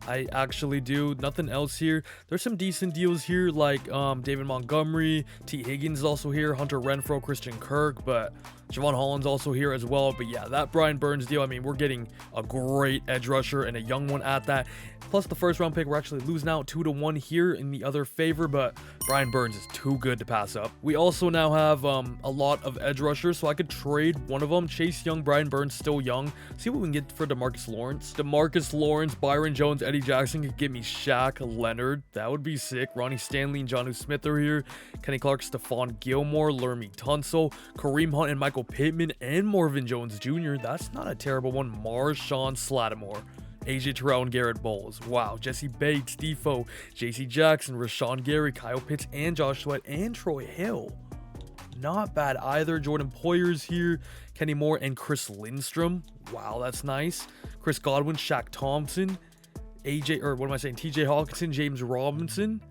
I actually do. Nothing else here. There's some decent deals here, like David Montgomery, T. Higgins is also here, Hunter Renfrow, Christian Kirk, but Javon Holland's also here as well. But yeah, that Brian Burns deal, I mean, we're getting a great edge rusher and a young one at that. Plus the 1st-round pick, we're actually losing out 2-1 here in the other favor, but Brian Burns is too good to pass up. We also now have a lot of edge rushers, so I could trade one of them. Chase Young, Brian Burns, still young. See what we can get for DeMarcus Lawrence. DeMarcus Lawrence, Byron Jones, Eddie Jackson could give me Shaq Leonard. That would be sick. Ronnie Stanley and Jonnu Smith are here. Kenny Clark, Stephon Gilmore, Lermy Tunsil, Kareem Hunt, and Michael Pittman, and Marvin Jones Jr. That's not a terrible one. Marshawn Lattimore, AJ Terrell, and Garrett Bowles. Wow. Jesse Bates, Defoe, JC Jackson, Rashawn Gary, Kyle Pitts, and Josh Sweat, and Troy Hill. Not bad either. Jordan Poyer's here. Kenny Moore and Chris Lindstrom. Wow, that's nice. Chris Godwin, Shaq Thompson, TJ Hawkinson, James Robinson.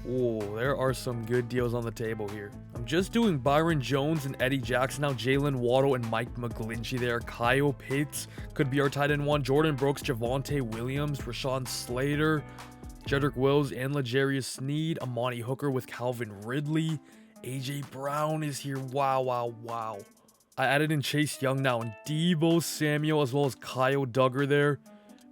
Oh, there are some good deals on the table here. I'm just doing Byron Jones and Eddie Jackson now. Jalen Waddle and Mike McGlinchey there. Kyle Pitts could be our tight end one. Jordan Brooks, Javonte Williams, Rashawn Slater, Jedrick Wills, and L'Jarius Sneed. Amani Hooker with Calvin Ridley. AJ Brown is here. Wow. I added in Chase Young now and Deebo Samuel, as well as Kyle Duggar there.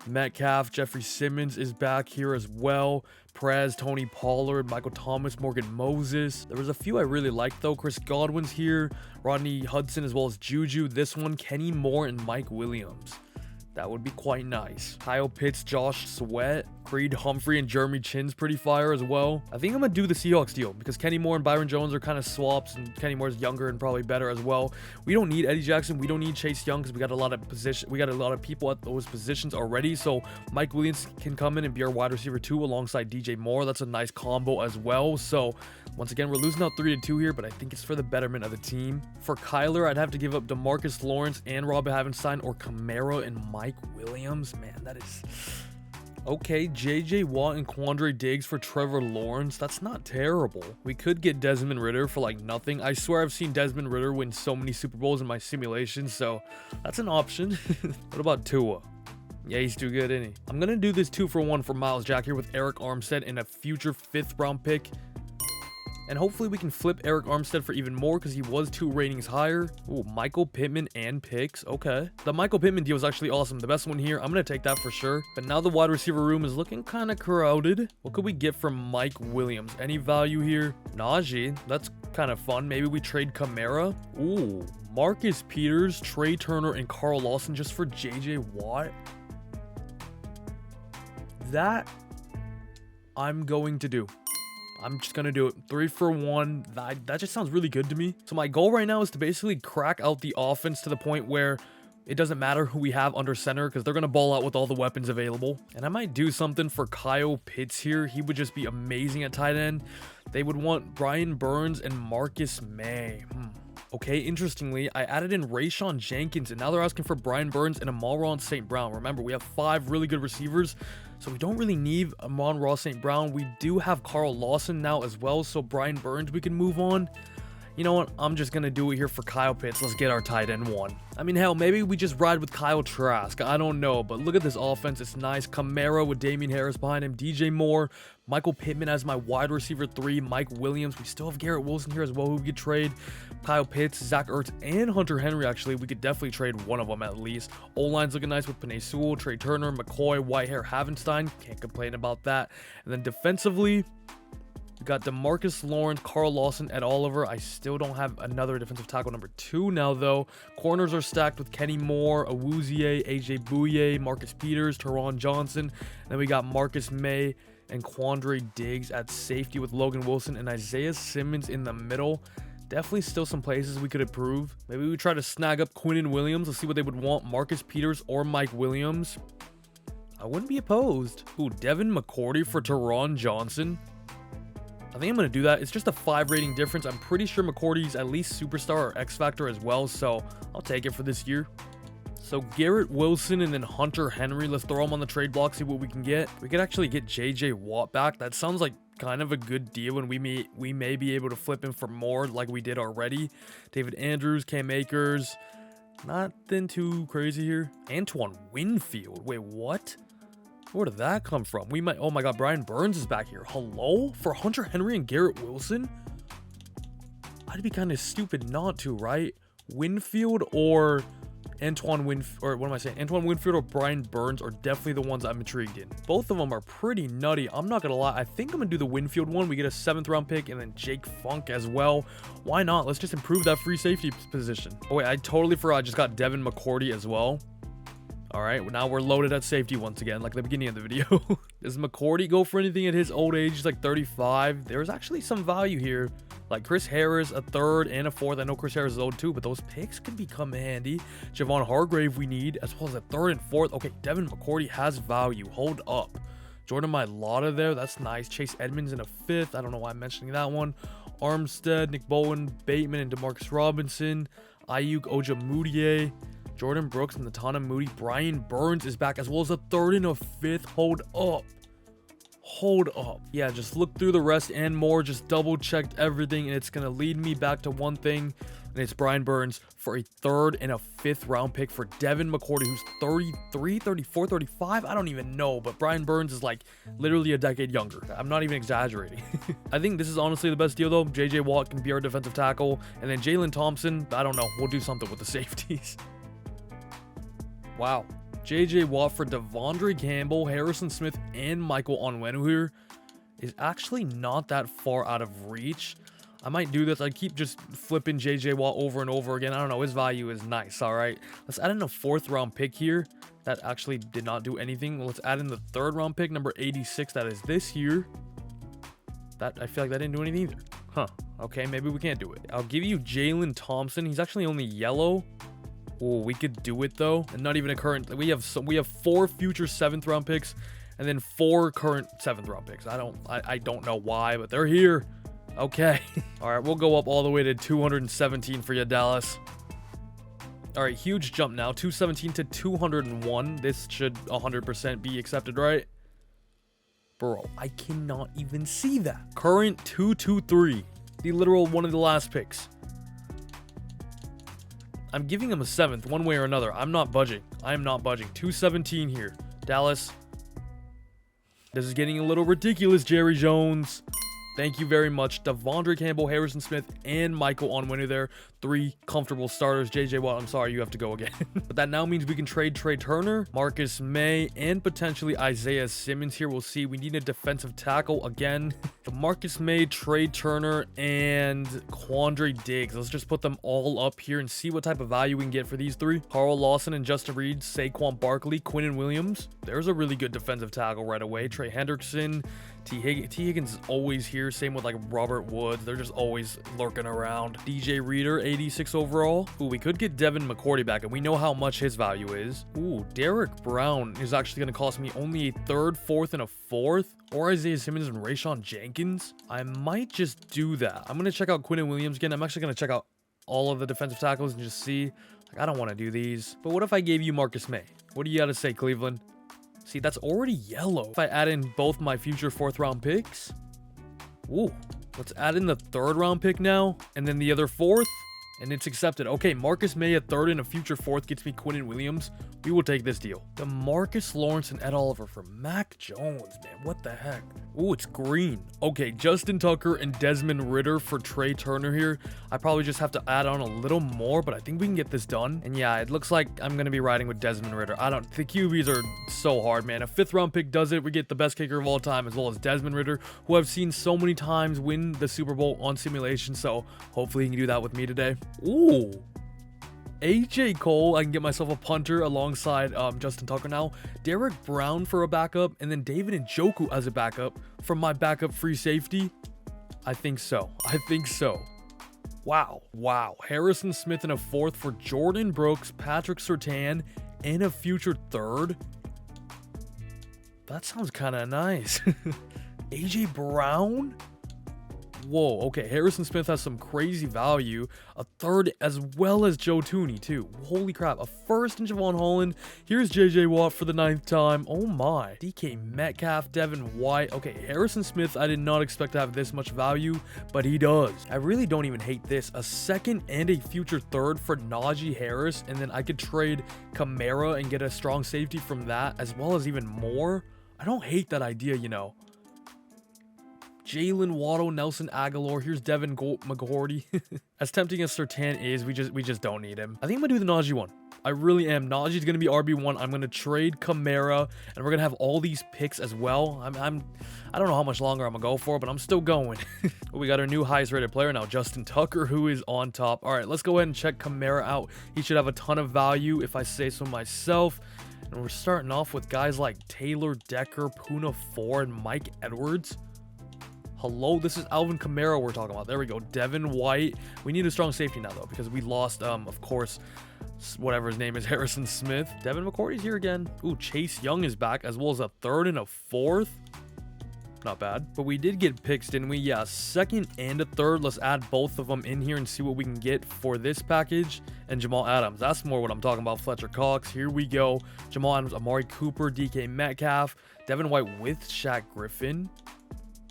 Metcalf, Jeffrey Simmons is back here as well. Perez, Tony Pollard, Michael Thomas, Morgan Moses. There was a few I really liked though. Chris Godwin's here, Rodney Hudson, as well as Juju. This one, Kenny Moore and Mike Williams. That would be quite nice. Kyle Pitts, Josh Sweat, Creed Humphrey, and Jeremy Chin's pretty fire as well. I think I'm going to do the Seahawks deal because Kenny Moore and Byron Jones are kind of swaps, and Kenny Moore's younger and probably better as well. We don't need Eddie Jackson. We don't need Chase Young because we got a lot of people at those positions already. So Mike Williams can come in and be our wide receiver 2 alongside DJ Moore. That's a nice combo as well. So once again, we're losing out 3-2 here, but I think it's for the betterment of the team. For Kyler, I'd have to give up DeMarcus Lawrence and Robert Havenstein or Kamara and Mike Williams. Man, that is... Okay, JJ Watt and Quandre Diggs for Trevor Lawrence. That's not terrible. We could get Desmond Ridder for like nothing. I swear I've seen Desmond Ridder win so many Super Bowls in my simulations, so that's an option. What about Tua? Yeah, he's too good, isn't he? I'm going to do this 2-for-1 for Miles Jack here with Eric Armstead and a future 5th round pick. And hopefully we can flip Eric Armstead for even more because he was 2 ratings higher. Ooh, Michael Pittman and picks. Okay. The Michael Pittman deal was actually awesome. The best one here. I'm going to take that for sure. But now the wide receiver room is looking kind of crowded. What could we get from Mike Williams? Any value here? Najee. That's kind of fun. Maybe we trade Kamara. Ooh, Marcus Peters, Trey Turner, and Carl Lawson just for JJ Watt. That I'm going to do. I'm just going to do it. 3-for-1. That just sounds really good to me. So my goal right now is to basically crack out the offense to the point where it doesn't matter who we have under center because they're going to ball out with all the weapons available. And I might do something for Kyle Pitts here. He would just be amazing at tight end. They would want Brian Burns and Marcus May. Okay, interestingly, I added in Rayshawn Jenkins, and now they're asking for Brian Burns and Amon-Ra St. Brown. Remember, we have 5 really good receivers, so we don't really need Amon-Ra St. Brown. We do have Carl Lawson now as well, so Brian Burns we can move on. You know what? I'm just going to do it here for Kyle Pitts. Let's get our tight end 1. I mean, hell, maybe we just ride with Kyle Trask. I don't know, but look at this offense. It's nice. Kamara with Damian Harris behind him. DJ Moore. Michael Pittman as my wide receiver 3. Mike Williams. We still have Garrett Wilson here as well who we could trade. Kyle Pitts, Zach Ertz, and Hunter Henry, actually. We could definitely trade one of them at least. O-line's looking nice with Penei Sewell, Trey Turner, McCoy, Whitehair, Havenstein. Can't complain about that. And then defensively... we got DeMarcus Lawrence, Carl Lawson, Ed Oliver. I still don't have another defensive tackle number 2 now, though. Corners are stacked with Kenny Moore, Awuzie, AJ Bouye, Marcus Peters, Teron Johnson. And then we got Marcus May and Quandre Diggs at safety with Logan Wilson and Isaiah Simmons in the middle. Definitely still some places we could improve. Maybe we try to snag up Quinnen Williams. Let's see what they would want. Marcus Peters or Mike Williams. I wouldn't be opposed. Ooh, Devin McCourty for Teron Johnson. I think I'm going to do that. It's just a 5 rating difference. I'm pretty sure McCourty's at least superstar or X Factor as well, so I'll take it for this year. So Garrett Wilson and then Hunter Henry. Let's throw them on the trade block, see what we can get. We could actually get JJ Watt back. That sounds like kind of a good deal, and we may be able to flip him for more like we did already. David Andrews, Cam Akers. Nothing too crazy here. Antoine Winfield. Wait, what? Where did that come from? We might... oh my god, Brian Burns is back here. Hello? For Hunter Henry and Garrett Wilson? I'd be kind of stupid not to, right? Winfield or Antoine Winfield... or what am I saying? Antoine Winfield or Brian Burns are definitely the ones I'm intrigued in. Both of them are pretty nutty. I'm not going to lie. I think I'm going to do the Winfield one. We get a 7th round pick and then Jake Funk as well. Why not? Let's just improve that free safety position. Oh wait, I totally forgot. I just got Devin McCourty as well. All right, now we're loaded at safety once again, like the beginning of the video. Does McCourty go for anything at his old age? He's like 35. There's actually some value here. Like Chris Harris, a 3rd and a 4th. I know Chris Harris is old too, but those picks could become handy. Javon Hargrave we need, as well as a 3rd and 4th. Okay, Devin McCourty has value. Hold up. Jordan Mailata there. That's nice. Chase Edmonds in a 5th. I don't know why I'm mentioning that one. Armstead, Nick Bowen, Bateman, and DeMarcus Robinson. Ayuk Ojemudia. Jordan Brooks and Latana Moody. Brian Burns is back, as well as a 3rd and a 5th. Hold up. Hold up. Yeah, just look through the rest and more. Just double checked everything, and it's going to lead me back to one thing, and it's Brian Burns for a 3rd and a 5th round pick for Devin McCourty, who's 33, 34, 35. I don't even know, but Brian Burns is like literally a decade younger. I'm not even exaggerating. I think this is honestly the best deal, though. JJ Watt can be our defensive tackle, and then Jalen Thompson, I don't know. We'll do something with the safeties. Wow. JJ Watt for Devondre Campbell, Harrison Smith, and Michael Onwenu here is actually not that far out of reach. I might do this. I keep just flipping JJ Watt over and over again. I don't know. His value is nice. All right. Let's add in a 4th round pick here. That actually did not do anything. Let's add in the 3rd round pick, number 86. That is this here. That, I feel like that didn't do anything either. Huh. Okay, maybe we can't do it. I'll give you Jalen Thompson. He's actually only yellow. Oh, we could do it though. And not even a current. We have 4 future 7th round picks and then 4 current 7th round picks. I don't know why, but they're here. Okay. All right, we'll go up all the way to 217 for you, Dallas. All right, huge jump now. 217 to 201. This should 100% be accepted, right? Bro, I cannot even see that. Current 223. The literal one of the last picks. I'm giving him a 7th one way or another. I'm not budging. I am not budging. 217 here. Dallas. This is getting a little ridiculous, Jerry Jones. Thank you very much. Devondre Campbell, Harrison Smith, and Michael Onwenu there. 3 comfortable starters. JJ Watt, I'm sorry, you have to go again. But that now means we can trade Trey Turner, Marcus May, and potentially Isaiah Simmons here. We'll see. We need a defensive tackle again. The Marcus May, Trey Turner, and Quandre Diggs. Let's just put them all up here and see what type of value we can get for these 3. Carl Lawson and Justin Reed, Saquon Barkley, Quinnen Williams. There's a really good defensive tackle right away. Trey Hendrickson. T. Higgins is always here. Same with like Robert Woods. They're just always lurking around. DJ Reader, 86 overall. Ooh, we could get Devin McCourty back, and we know how much his value is. Ooh, Derek Brown is actually going to cost me only a 3rd, 4th, and a 4th. Or Isaiah Simmons and Rayshawn Jenkins. I might just do that. I'm going to check out Quinnen Williams again. I'm actually going to check out all of the defensive tackles and just see. Like, I don't want to do these. But what if I gave you Marcus May? What do you got to say, Cleveland? See, that's already yellow. If I add in both my future 4th round picks. Ooh, let's add in the 3rd round pick now. And then the other 4th. And it's accepted. Okay, Marcus May, a 3rd and a future 4th gets me Quinnen Williams. We will take this deal. DeMarcus Lawrence and Ed Oliver for Mac Jones, man. What the heck? Ooh, it's green. Okay, Justin Tucker and Desmond Ridder for Trey Turner here. I probably just have to add on a little more, but I think we can get this done. And yeah, it looks like I'm going to be riding with Desmond Ridder. The QBs are so hard, man. A 5th round pick does it. We get the best kicker of all time, as well as Desmond Ridder, who I've seen so many times win the Super Bowl on simulation. So hopefully he can do that with me today. Ooh. AJ Cole, I can get myself a punter alongside Justin Tucker now. Derek Brown for a backup, and then David Njoku as a backup for my backup free safety. I think so. I think so. Wow. Wow. Harrison Smith in a 4th for Jordan Brooks, Patrick Surtain, and a future 3rd. That sounds kind of nice. AJ Brown? Whoa, okay, Harrison Smith has some crazy value. A 3rd as well as Joe Tooney, too. Holy crap, a 1st in Javon Holland. Here's JJ Watt for the 9th time. Oh my. DK Metcalf, Devin White. Okay, Harrison Smith, I did not expect to have this much value, but he does. I really don't even hate this. A 2nd and a future 3rd for Najee Harris, and then I could trade Kamara and get a strong safety from that, as well as even more. I don't hate that idea, you know. Jalen Waddle, Nelson Aguilar. Here's Devin McCourty. As tempting as Surtain is, we just don't need him. I think I'm gonna do the Najee one. I really am. Najee's gonna be RB1. I'm gonna trade Kamara, and we're gonna have all these picks as well. I don't know how much longer I'm gonna go for, but I'm still going. We got our new highest rated player now, Justin Tucker, who is on top. All right, let's go ahead and check Kamara out. He should have a ton of value, if I say so myself. And we're starting off with guys like Taylor Decker, Puna 4, and Mike Edwards. Hello, this is Alvin Kamara we're talking about. There we go. Devin White. We need a strong safety now, though, because we lost, of course, whatever his name is, Harrison Smith. Devin McCourty's here again. Ooh, Chase Young is back, as well as a 3rd and a 4th. Not bad. But we did get picks, didn't we? Yeah, 2nd and a 3rd. Let's add both of them in here and see what we can get for this package. And Jamal Adams. That's more what I'm talking about. Fletcher Cox. Here we go. Jamal Adams, Amari Cooper, DK Metcalf, Devin White with Shaq Griffin.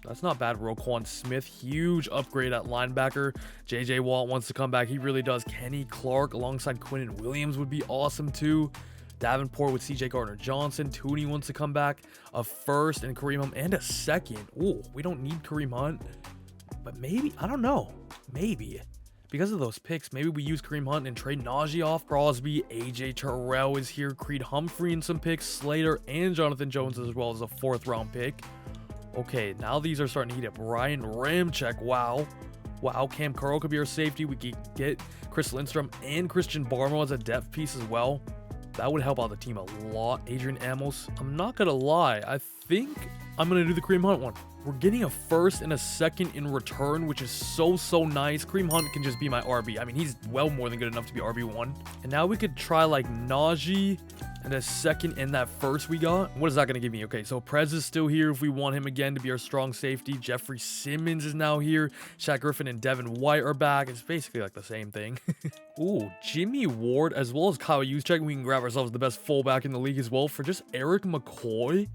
That's not bad. Roquan Smith, huge upgrade at linebacker. JJ Watt wants to come back. He really does. Kenny Clark alongside Quinnen Williams would be awesome too. Davenport with CJ Gardner-Johnson. Tooney wants to come back. A 1st and Kareem Hunt and a 2nd. Ooh, we don't need Kareem Hunt. But maybe, I don't know. Maybe Because of those picks, maybe we use Kareem Hunt and trade Najee off. Crosby, AJ Terrell is here, Creed Humphrey in some picks, Slater and Jonathan Jones as well as a 4th round pick. Okay, now these are starting to heat up. Ryan Ramczyk, wow. Wow, Cam Curl could be our safety. We could get Chris Lindstrom and Christian Barmore as a depth piece as well. That would help out the team a lot. Adrian Amos, I'm not going to lie. I think I'm going to do the Kareem Hunt one. We're getting a 1st and a 2nd in return, which is so nice. Kareem Hunt can just be my RB. I mean, he's well more than good enough to be RB1. And now we could try like Najee and a 2nd and that 1st we got. What is that going to give me? Okay, so Prez is still here if we want him again to be our strong safety. Jeffrey Simmons is now here. Shaq Griffin and Devin White are back. It's basically like the same thing. Ooh, Jimmy Ward as well as Kyle Juszczyk. We can grab ourselves the best fullback in the league as well for just Eric McCoy.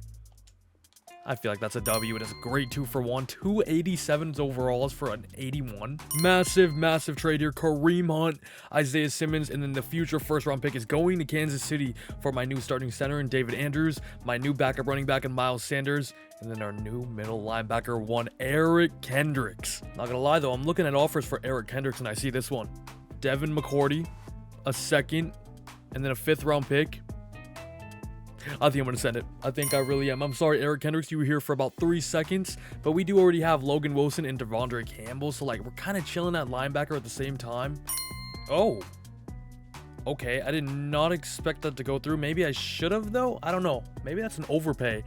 I feel like that's a W. It is a great 2-for-1. 287s overalls for an 81. Massive trade here. Kareem Hunt, Isaiah Simmons, and then the future 1st round pick is going to Kansas City for my new starting center and David Andrews, my new backup running back and Miles Sanders, and then our new middle linebacker one, Eric Kendricks. Not gonna lie though, I'm looking at offers for Eric Kendricks and I see this one. Devin McCourty, a 2nd, and then a 5th round pick. I think I'm going to send it. I think I really am. I'm sorry, Eric Kendricks, you were here for about 3 seconds, but we do already have Logan Wilson and Devondre Campbell, so like we're kind of chilling at linebacker at the same time. Oh. Okay, I did not expect that to go through. Maybe I should have though. I don't know. Maybe that's an overpay.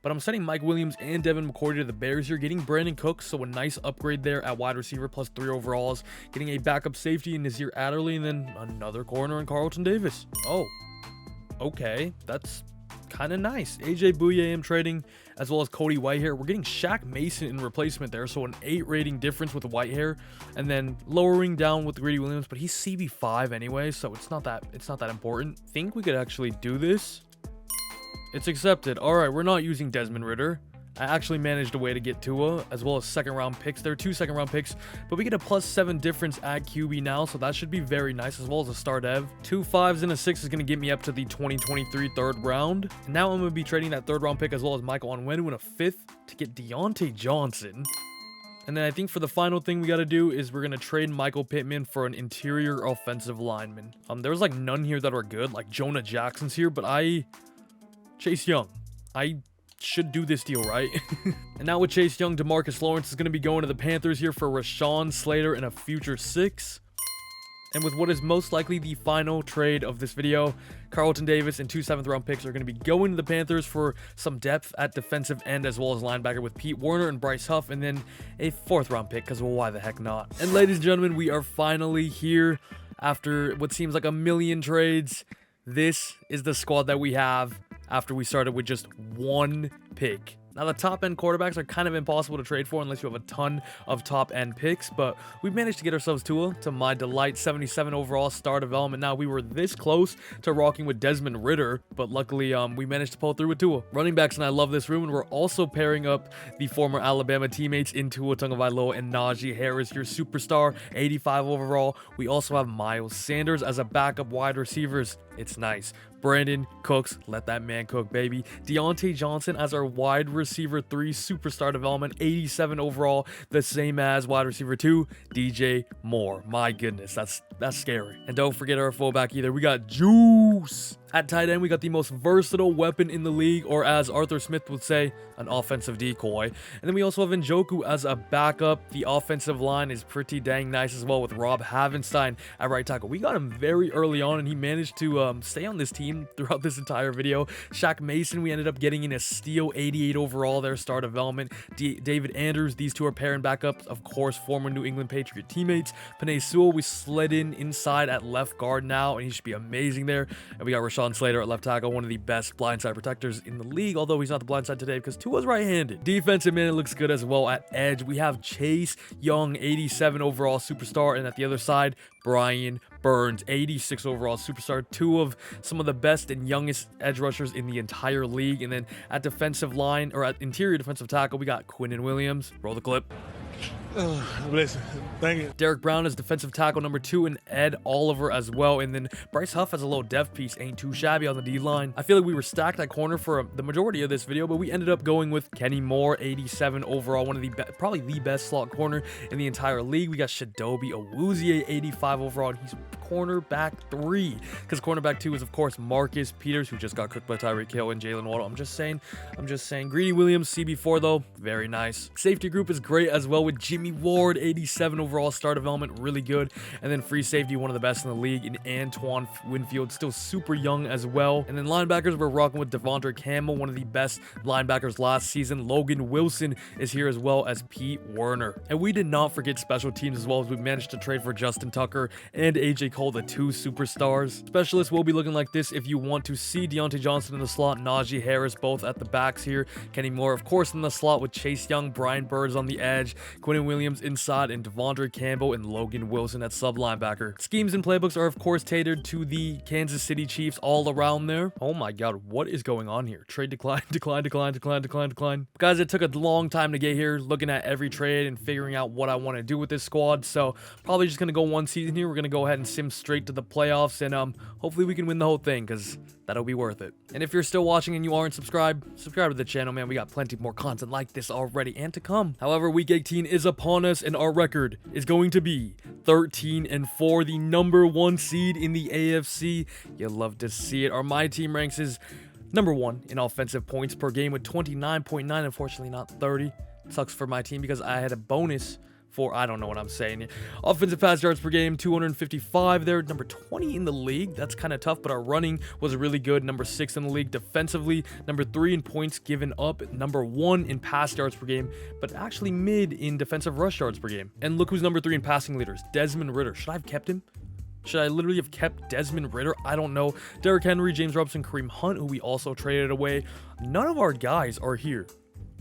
But I'm sending Mike Williams and Devin McCourty to the Bears here, getting Brandon Cooks, so a nice upgrade there at wide receiver, plus 3 overalls, getting a backup safety in Nazir Adderley, and then another corner in Carlton Davis. Oh. Okay, that's kind of nice. AJ Bouye I'm trading, as well as Cody Whitehair. We're getting Shaq Mason in replacement there, so an 8 rating difference with Whitehair, and then lowering down with Greedy Williams, but he's CB5 anyway, so it's not that important. Think we could actually do this. It's accepted. All right, we're not using Desmond Ridder. I actually managed a way to get Tua, as well as 2nd round picks. There are 2 2nd round picks, but we get a +7 difference at QB now, so that should be very nice, as well as a star dev. 2 5s and a 6 is going to get me up to the 2023 3rd round. And now I'm going to be trading that 3rd round pick, as well as Michael Onwenu in a 5th to get Deontay Johnson. And then I think for the final thing we got to do is we're going to trade Michael Pittman for an interior offensive lineman. There's like none here that are good, like Jonah Jackson's here, but Chase Young. I should do this deal, right? And now with Chase Young, DeMarcus Lawrence is going to be going to the Panthers here for Rashawn Slater and a future 6. And with what is most likely the final trade of this video, Carlton Davis and 2 7th round picks are going to be going to the Panthers for some depth at defensive end, as well as linebacker with Pete Werner and Bryce Huff, and then a 4th round pick, because well, why the heck not? And ladies and gentlemen, we are finally here after what seems like a million trades. This is the squad that we have after we started with just 1 pick. Now, the top-end quarterbacks are kind of impossible to trade for unless you have a ton of top-end picks, but we've managed to get ourselves Tua, to my delight, 77 overall star development. Now, we were this close to rocking with Desmond Ridder, but luckily, we managed to pull through with Tua. Running backs, and I love this room, and we're also pairing up the former Alabama teammates in Tua Tagovailoa and Najee Harris, your superstar, 85 overall. We also have Miles Sanders as a backup wide receivers. It's nice. Brandon Cooks, let that man cook, baby. Deontay Johnson as our wide receiver 3 superstar development, 87 overall, the same as wide receiver 2, DJ Moore. My goodness, that's scary. And don't forget our fullback either. We got Juice. At tight end, we got the most versatile weapon in the league, or as Arthur Smith would say, an offensive decoy. And then we also have Njoku as a backup. The offensive line is pretty dang nice as well, with Rob Havenstein at right tackle. We got him very early on, and he managed to stay on this team throughout this entire video. Shaq Mason, we ended up getting in a steal, 88 overall, their star development. David Andrews, these 2 are pairing backups, of course, former New England Patriot teammates. Penei Sewell, we slid in inside at left guard now, and he should be amazing there. And we got Rashawn Slater at left tackle, one of the best blindside protectors in the league, although he's not the blindside today because Tua's right-handed. Defensive man, it looks good as well at edge. We have Chase Young, 87 overall superstar, and at the other side, Brian Burns, 86 overall superstar, 2 of some of the best and youngest edge rushers in the entire league. And then at defensive line, or at interior defensive tackle, we got Quinnen Williams. Roll the clip. Listen, thank you. Derek Brown is defensive tackle number 2, and Ed Oliver as well. And then Bryce Huff as a little depth piece. Ain't too shabby on the D-line. I feel like we were stacked at corner for the majority of this video, but we ended up going with Kenny Moore, 87 overall, one of the probably the best slot corner in the entire league. We got Shadobi Awuzie, 85 overall, and he's cornerback 3, because cornerback 2 is of course Marcus Peters, who just got cooked by Tyreek Hill and Jalen Waddle. I'm just saying. Greedy Williams, CB4 though, very nice. Safety group is great as well with Jimmy Ward, 87 overall, star development, really good. And then free safety, one of the best in the league, in Antoine Winfield, still super young as well. And then linebackers, we're rocking with Devondre Campbell, one of the best linebackers last season. Logan Wilson is here as well as Pete Werner. And we did not forget special teams as well, as we managed to trade for Justin Tucker and AJ Cole, the 2 superstars. Specialists will be looking like this if you want to see Deontay Johnson in the slot, Najee Harris both at the backs here, Kenny Moore of course in the slot with Chase Young, Brian Burns on the edge, Quinnen Williams inside, and Devondre Campbell and Logan Wilson at sub linebacker. Schemes and playbooks are of course catered to the Kansas City Chiefs all around there. Oh my god, what is going on here? Trade decline. Guys, it took a long time to get here, looking at every trade and figuring out what I want to do with this squad, so probably just gonna go one season here. We're gonna go ahead and sim straight to the playoffs, and hopefully we can win the whole thing, because that'll be worth it. And if you're still watching and you aren't subscribed, subscribe to the channel, man. We got plenty more content like this already and to come. However, week 18 is upon us, and our record is going to be 13-4, the number 1 seed in the AFC. You'll love to see it. My team ranks is number 1 in offensive points per game with 29.9, unfortunately not 30. Sucks for my team because I had a bonus for, I don't know what I'm saying. Offensive pass yards per game, 255 there, number 20 in the league. That's kind of tough, but our running was really good, number 6 in the league. Defensively, number 3 in points given up, number 1 in pass yards per game, but actually mid in defensive rush yards per game. And look who's number 3 in passing leaders, Desmond Ridder. Should I have kept him? Should I literally have kept Desmond Ridder? I don't know. Derrick Henry, James Robinson, Kareem Hunt, who we also traded away. None of our guys are here.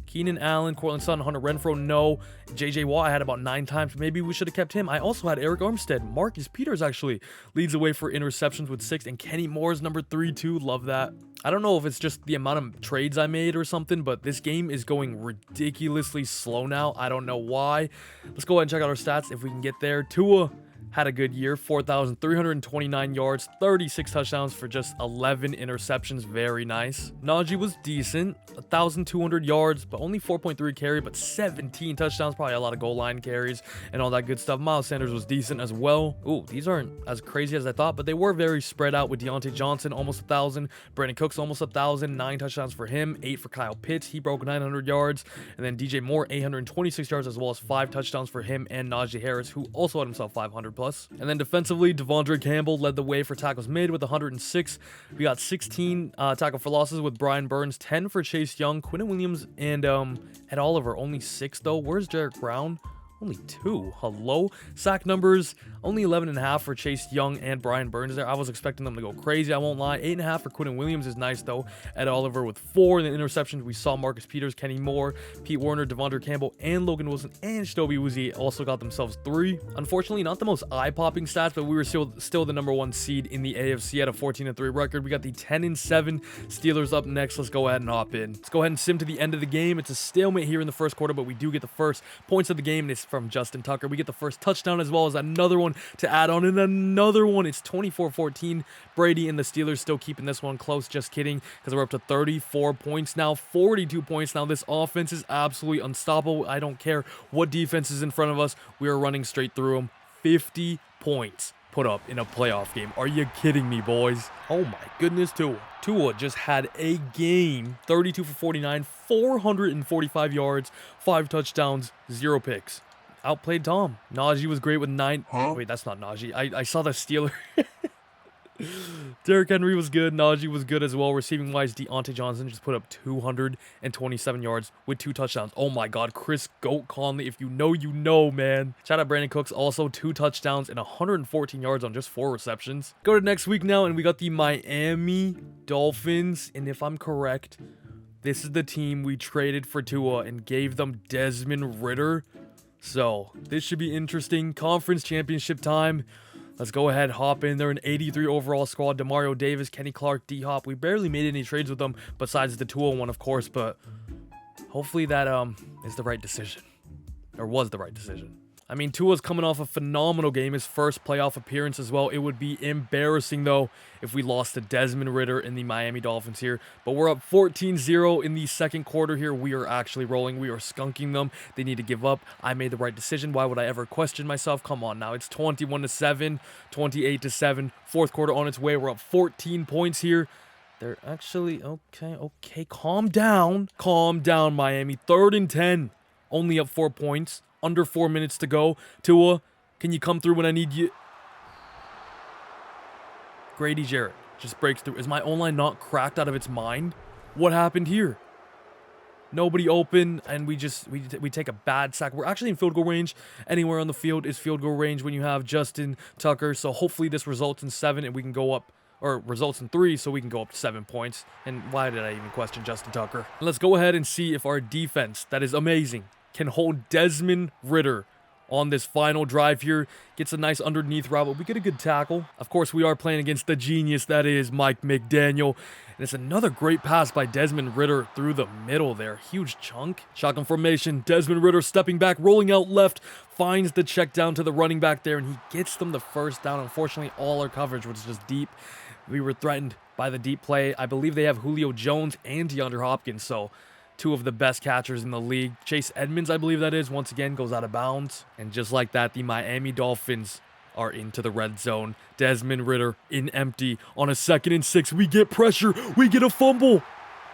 Keenan Allen, Cortland Sutton, Hunter Renfrow, no. JJ Watt I had about 9 times. Maybe we should have kept him. I also had Eric Armstead. Marcus Peters actually leads the way for interceptions with 6. And Kenny Moore's number 3 too. Love that. I don't know if it's just the amount of trades I made or something, but this game is going ridiculously slow now. I don't know why. Let's go ahead and check out our stats if we can get there. Tua had a good year, 4,329 yards, 36 touchdowns for just 11 interceptions. Very nice. Najee was decent, 1,200 yards, but only 4.3 carry, but 17 touchdowns, probably a lot of goal line carries and all that good stuff. Miles Sanders was decent as well. Ooh, these aren't as crazy as I thought, but they were very spread out with Deontay Johnson, almost 1,000. Brandon Cooks, almost 1,000, 9 touchdowns for him, 8 for Kyle Pitts. He broke 900 yards. And then DJ Moore, 826 yards, as well as 5 touchdowns for him and Najee Harris, who also had himself 500 plus. And then defensively, Devondre Campbell led the way for tackles made with 106. We got 16 tackle for losses with Brian Burns, 10 for Chase Young, Quinnen Williams, and Ed Oliver. Only 6 though. Where's Derek Brown? Only 2. Hello? Sack numbers, only 11.5 for Chase Young and Brian Burns there. I was expecting them to go crazy, I won't lie. 8.5 for Quinnen Williams is nice though. Ed Oliver with 4. And then interceptions, we saw Marcus Peters, Kenny Moore, Pete Werner, Devondre Campbell, and Logan Wilson, and Shadobi Awuzie also got themselves 3. Unfortunately, not the most eye-popping stats, but we were still the number 1 seed in the AFC at a 14-3 record. We got the 10-7 Steelers up next. Let's go ahead and hop in. Let's go ahead and sim to the end of the game. It's a stalemate here in the first quarter, but we do get the first points of the game, and it's from Justin Tucker. We get the first touchdown as well as another one to add on, and another one. It's 24-14. Brady and the Steelers still keeping this one close. Just kidding, because we're up to 34 points now, 42 points now. This offense is absolutely unstoppable. I don't care what defense is in front of us. We are running straight through them. 50 points put up in a playoff game. Are you kidding me, boys? Oh my goodness, Tua just had a game. 32 for 49, 445 yards, 5 touchdowns, 0 picks. Outplayed Tom. Najee was great with 9. Wait, that's not Najee. I saw the Steeler. Derrick Henry was good. Najee was good as well. Receiving wise, Deontay Johnson just put up 227 yards with 2 touchdowns. Oh my god, Chris Goat Conley. If you know, you know, man. Shout out Brandon Cooks, also 2 touchdowns and 114 yards on just 4 receptions. Go to next week now, and we got the Miami Dolphins. And if I'm correct, this is the team we traded for Tua and gave them Desmond Ridder. So this should be interesting. Conference championship time. Let's go ahead, hop in. They're an 83 overall squad. Demario Davis, Kenny Clark, D-Hop. We barely made any trades with them besides the Tua one, of course, but hopefully that is the right decision. Or was the right decision. I mean, Tua's coming off a phenomenal game, his first playoff appearance as well. It would be embarrassing, though, if we lost to Desmond Ridder in the Miami Dolphins here. But we're up 14-0 in the second quarter here. We are actually rolling. We are skunking them. They need to give up. I made the right decision. Why would I ever question myself? Come on now. It's 21-7, 28-7. Fourth quarter on its way. We're up 14 points here. They're actually... Okay. Calm down. Calm down, Miami. 3rd and 10. Only up 4 points. Under 4 minutes to go. Tua, can you come through when I need you? Grady Jarrett just breaks through. Is my O-line not cracked out of its mind? What happened here? Nobody open, and we take a bad sack. We're actually in field goal range. Anywhere on the field is field goal range when you have Justin Tucker. So hopefully this results in 7 and we can go up, or results in 3 so we can go up to 7 points. And why did I even question Justin Tucker? Let's go ahead and see if our defense, that is amazing, can hold Desmond Ridder on this final drive here. Gets a nice underneath route, but we get a good tackle. Of course, we are playing against the genius that is Mike McDaniel. And it's another great pass by Desmond Ridder through the middle there. Huge chunk. Shotgun formation. Desmond Ridder stepping back, rolling out left. Finds the check down to the running back there, and he gets them the first down. Unfortunately, all our coverage was just deep. We were threatened by the deep play. I believe they have Julio Jones and DeAndre Hopkins, so... 2 of the best catchers in the league. Chase Edmonds, I believe that is, once again goes out of bounds. And just like that, the Miami Dolphins are into the red zone. Desmond Ridder in empty on a 2nd and 6. We get pressure. We get a fumble.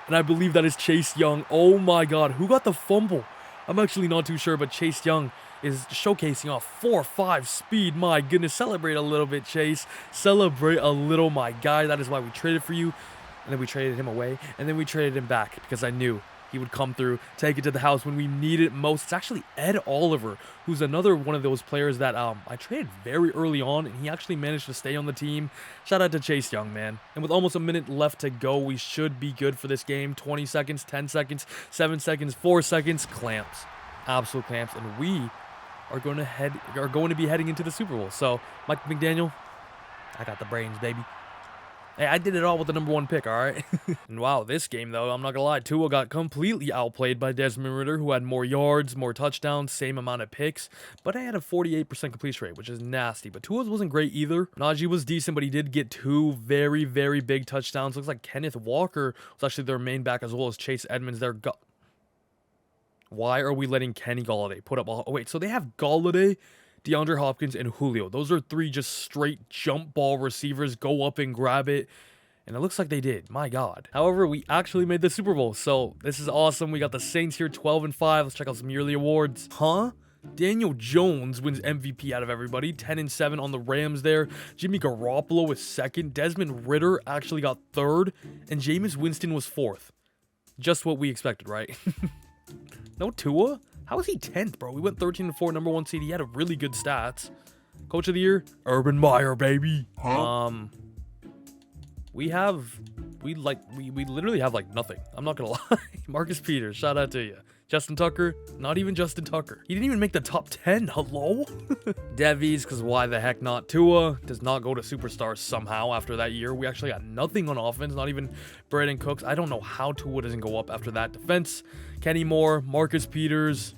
And I believe that is Chase Young. Oh my God. Who got the fumble? I'm actually not too sure, but Chase Young is showcasing off 4.5 speed. My goodness. Celebrate a little bit, Chase. Celebrate a little, my guy. That is why we traded for you. And then we traded him away. And then we traded him back because I knew he would come through, take it to the house when we need it most. It's actually Ed Oliver, who's another one of those players that I traded very early on, and he actually managed to stay on the team. Shout out to Chase Young, man. And with almost a minute left to go, we should be good for this game. 20 seconds, 10 seconds, 7 seconds, 4 seconds. Clamps. Absolute clamps. And we are going to be heading into the Super Bowl. So, Mike McDaniel, I got the brains, baby. Hey, I did it all with the number 1 pick, all right? And wow, this game, though, I'm not gonna lie, Tua got completely outplayed by Desmond Ridder, who had more yards, more touchdowns, same amount of picks, but I had a 48% completion rate, which is nasty. But Tua's wasn't great either. Najee was decent, but he did get 2 very, very big touchdowns. Looks like Kenneth Walker was actually their main back, as well as Chase Edmonds. Why are we letting Kenny Golladay put up all... Oh, wait, so they have Golladay, DeAndre Hopkins, and Julio. Those are 3 just straight jump ball receivers. Go up and grab it. And it looks like they did. My God. However, we actually made the Super Bowl. So this is awesome. We got the Saints here, 12-5. Let's check out some yearly awards. Daniel Jones wins MVP out of everybody. 10-7 on the Rams there. Jimmy Garoppolo was 2nd. Desmond Ridder actually got 3rd. And Jameis Winston was 4th. Just what we expected, right? No Tua? How is he 10th, bro? We went 13-4, number 1 seed. He had a really good stats. Coach of the year, Urban Meyer, baby. We literally have like nothing. I'm not gonna lie. Marcus Peters, shout out to you. Justin Tucker, not even Justin Tucker. He didn't even make the top 10. Hello? Devies, because why the heck not? Tua does not go to superstars somehow after that year. We actually got nothing on offense, not even Brandon Cooks. I don't know how Tua doesn't go up after that. Defense, Kenny Moore, Marcus Peters.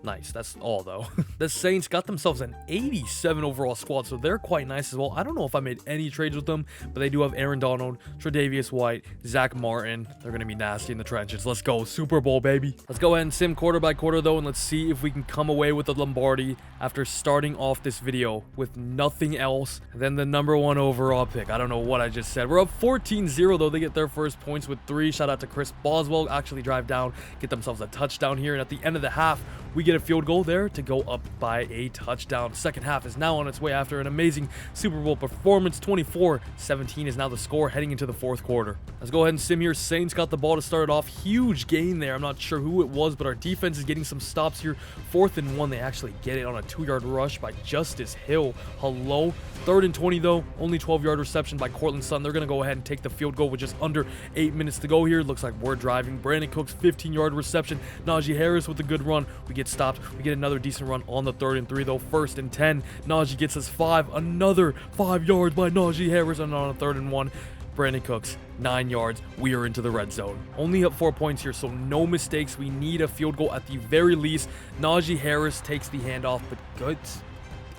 Nice. That's all, though. The Saints got themselves an 87 overall squad, so they're quite nice as well. I don't know if I made any trades with them, but they do have Aaron Donald, Tre'Davious White, Zach Martin. They're going to be nasty in the trenches. Let's go. Super Bowl, baby. Let's go ahead and sim quarter by quarter, though, and let's see if we can come away with the Lombardi after starting off this video with nothing else than the number 1 overall pick. I don't know what I just said. We're up 14-0, though. They get their first points with 3. Shout out to Chris Boswell. Actually drive down, get themselves a touchdown here, and at the end of the half, we get a field goal there to go up by a touchdown. Second half is now on its way after an amazing Super Bowl performance. 24-17 is now the score heading into the fourth quarter. Let's go ahead and sim here. Saints got the ball to start it off. Huge gain there. I'm not sure who it was, but our defense is getting some stops here. 4th and 1. They actually get it on a 2-yard rush by Justice Hill. Hello. 3rd and 20, though. Only 12-yard reception by Cortland Sutton. They're going to go ahead and take the field goal with just under 8 minutes to go here. Looks like we're driving. Brandon Cooks, 15-yard reception. Najee Harris with a good run. We get stopped. We get another decent run on the 3rd and 3, though. 1st and 10. Najee gets us 5. Another 5 yards by Najee Harris. And on a 3rd and 1. Brandon Cooks, 9 yards. We are into the red zone. Only up 4 points here, so no mistakes. We need a field goal at the very least. Najee Harris takes the handoff, but gets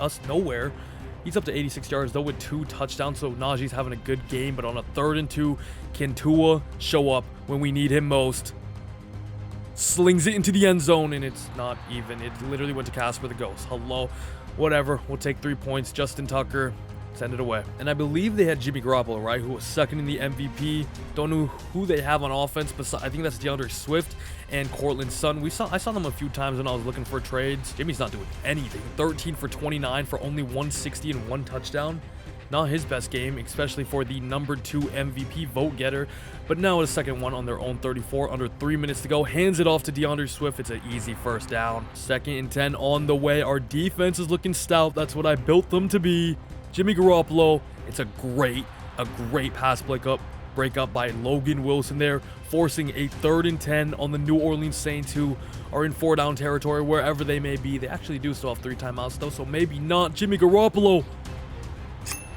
us nowhere. He's up to 86 yards, though, with 2 touchdowns, so Najee's having a good game. But on a 3rd and 2, can Tua show up when we need him most? Slings it into the end zone, and it's not even. It literally went to Casper the Ghost. Hello. Whatever. We'll take 3 points. Justin Tucker, send it away. And I believe they had Jimmy Garoppolo, right, who was second in the MVP. Don't know who they have on offense, but I think that's DeAndre Swift and Cortland Sutton. I saw them a few times when I was looking for trades. Jimmy's not doing anything. 13 for 29 for only 160 and 1 touchdown. Not his best game, especially for the number 2 MVP vote getter. But now a second one on their own 34, under 3 minutes to go. Hands it off to DeAndre Swift. It's an easy first down. 2nd and 10 on the way. Our defense is looking stout. That's what I built them to be. Jimmy Garoppolo. It's a great pass breakup by Logan Wilson there, forcing a 3rd and 10 on the New Orleans Saints, who are in 4-down territory wherever they may be. They actually do still have 3 timeouts though, so maybe not. Jimmy Garoppolo.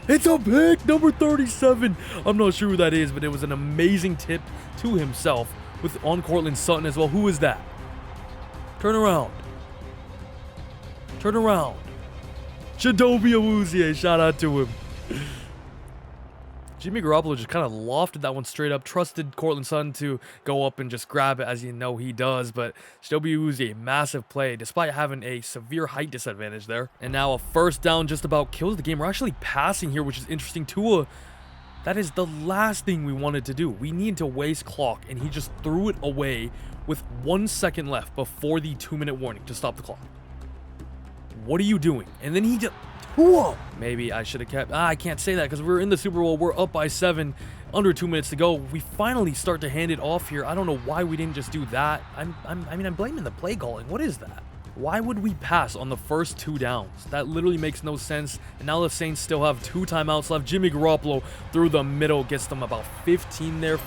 It's a pick, number 37. I'm not sure who that is, but it was an amazing tip to himself on Cortland Sutton as well. Who is that? Turn around. Turn around. Chidobe Awuzie, shout out to him. Jimmy Garoppolo just kind of lofted that one straight up, trusted Cortland Sutton to go up and just grab it, as you know he does, but Chidobe Awuzie, massive play, despite having a severe height disadvantage there. And now a first down just about kills the game. We're actually passing here, which is interesting. Tua, that is the last thing we wanted to do. We need to waste clock, and he just threw it away with 1 second left before the 2-minute warning to stop the clock. What are you doing? And then he just... Whoa! Maybe I should have kept... I can't say that because we're in the Super Bowl. We're up by 7. Under 2 minutes to go. We finally start to hand it off here. I don't know why we didn't just do that. I'm blaming the play calling. What is that? Why would we pass on the first 2 downs? That literally makes no sense. And now the Saints still have 2 timeouts left. Jimmy Garoppolo through the middle gets them about 15 there.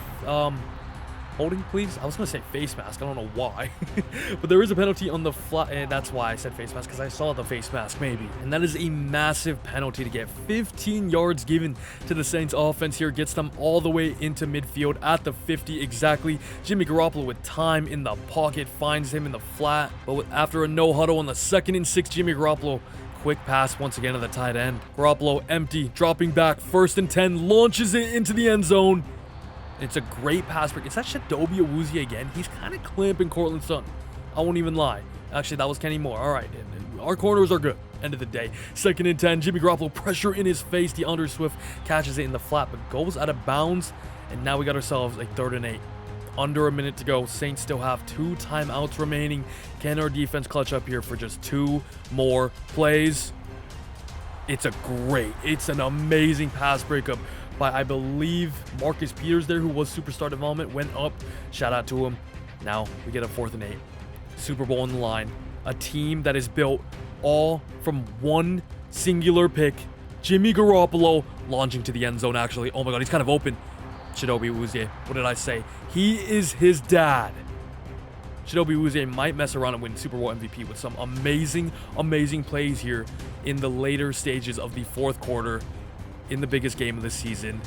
Holding, please. I was going to say face mask. I don't know why. But there is a penalty on the flat. And that's why I said face mask, because I saw the face mask, maybe. And that is a massive penalty to get. 15 yards given to the Saints offense here. Gets them all the way into midfield at the 50 exactly. Jimmy Garoppolo with time in the pocket finds him in the flat. But after a no huddle on the 2nd and 6, Jimmy Garoppolo, quick pass once again to the tight end. Garoppolo empty, dropping back. 1st and 10, launches it into the end zone. It's a great pass break. Is that Chidobe Awuzie again? He's kind of clamping Cortland Sutton. I won't even lie. Actually, that was Kenny Moore. All right. Our corners are good. End of the day. 2nd and 10. Jimmy Garoppolo, pressure in his face. DeAndre Swift catches it in the flat, but goes out of bounds. And now we got ourselves a 3rd and 8. Under a minute to go. Saints still have 2 timeouts remaining. Can our defense clutch up here for just 2 more plays? It's an amazing pass breakup by, I believe, Marcus Peters there, who was superstar development, went up. Shout out to him. Now we get a 4th and 8. Super Bowl on the line. A team that is built all from one singular pick. Jimmy Garoppolo launching to the end zone, actually. Oh my God, he's kind of open. Chidobe Awuzie. What did I say? He is his dad. Chidobe Awuzie might mess around and win Super Bowl MVP with some amazing plays here in the later stages of the 4th quarter. In the biggest game of the season.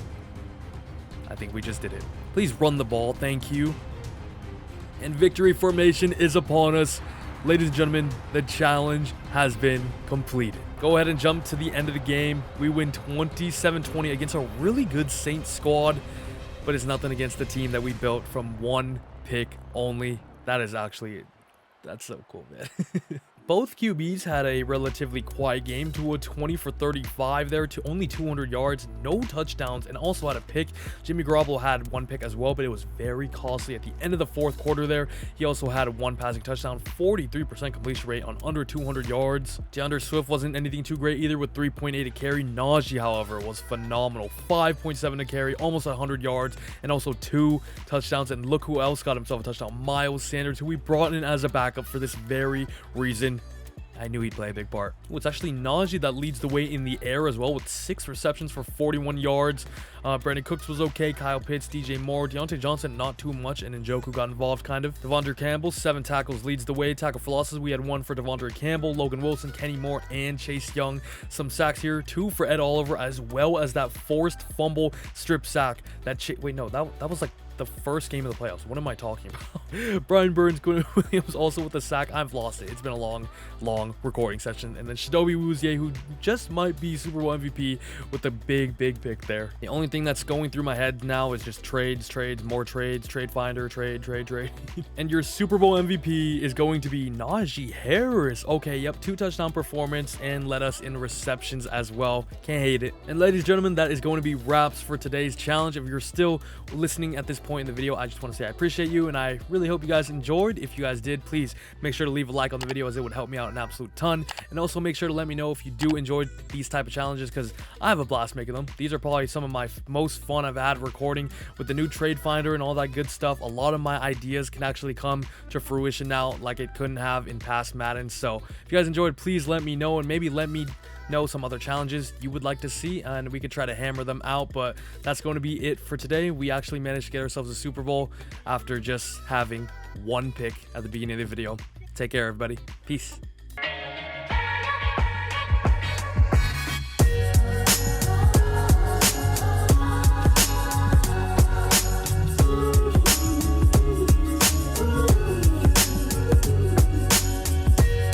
I think we just did it. Please run the ball. Thank you. And victory formation is upon us. Ladies and gentlemen, the challenge has been completed. Go ahead and jump to the end of the game. We win 27-20 against a really good Saints squad, but it's nothing against the team that we built from 1 pick only. That's so cool, man. Both QBs had a relatively quiet game. Tua 20 for 35 there to only 200 yards, no touchdowns, and also had a pick. Jimmy Garoppolo had 1 pick as well, but it was very costly at the end of the 4th quarter there. He also had 1 passing touchdown, 43% completion rate on under 200 yards. DeAndre Swift wasn't anything too great either with 3.8 a carry. Najee, however, was phenomenal. 5.7 a carry, almost 100 yards, and also 2 touchdowns. And look who else got himself a touchdown. Miles Sanders, who we brought in as a backup for this very reason. I knew he'd play a big part. Ooh, it's actually Najee that leads the way in the air as well with 6 receptions for 41 yards. Brandon Cooks was okay. Kyle Pitts, DJ Moore, Deontay Johnson, not too much, and Njoku got involved kind of. Devondre Campbell, 7 tackles, leads the way. Tackle for losses, we had 1 for Devondre Campbell, Logan Wilson, Kenny Moore, and Chase Young. Some sacks here, 2 for Ed Oliver, as well as that forced fumble strip sack. Wait, no, that was like the first game of the playoffs. What am I talking about? Brian Burns, Quinn Williams also with the sack. I've lost it. It's been a long recording session. And then Chidobe Awuzie, who just might be Super Bowl MVP with a big pick there. The only thing that's going through my head now is just trades, more trades, trade finder, trade. And your Super Bowl MVP is going to be Najee Harris. Okay, yep, 2 touchdown performance and led us in receptions as well. Can't hate it. And ladies and gentlemen, that is going to be wraps for today's challenge. If you're still listening at this point in the video, I just want to say I appreciate you, and I really hope you guys enjoyed. If you guys did, please make sure to leave a like on the video, as it would help me out an absolute ton. And also make sure to let me know if you do enjoy these type of challenges, because I have a blast making them. These are probably some of my most fun I've had recording with the new trade finder and all that good stuff. A lot of my ideas can actually come to fruition now like it couldn't have in past Madden. So if you guys enjoyed, please let me know, and maybe let me know some other challenges you would like to see, and we could try to hammer them out. But that's going to be it for today. We actually managed to get ourselves a Super Bowl after just having 1 pick at the beginning of the video. Take care, everybody. Peace.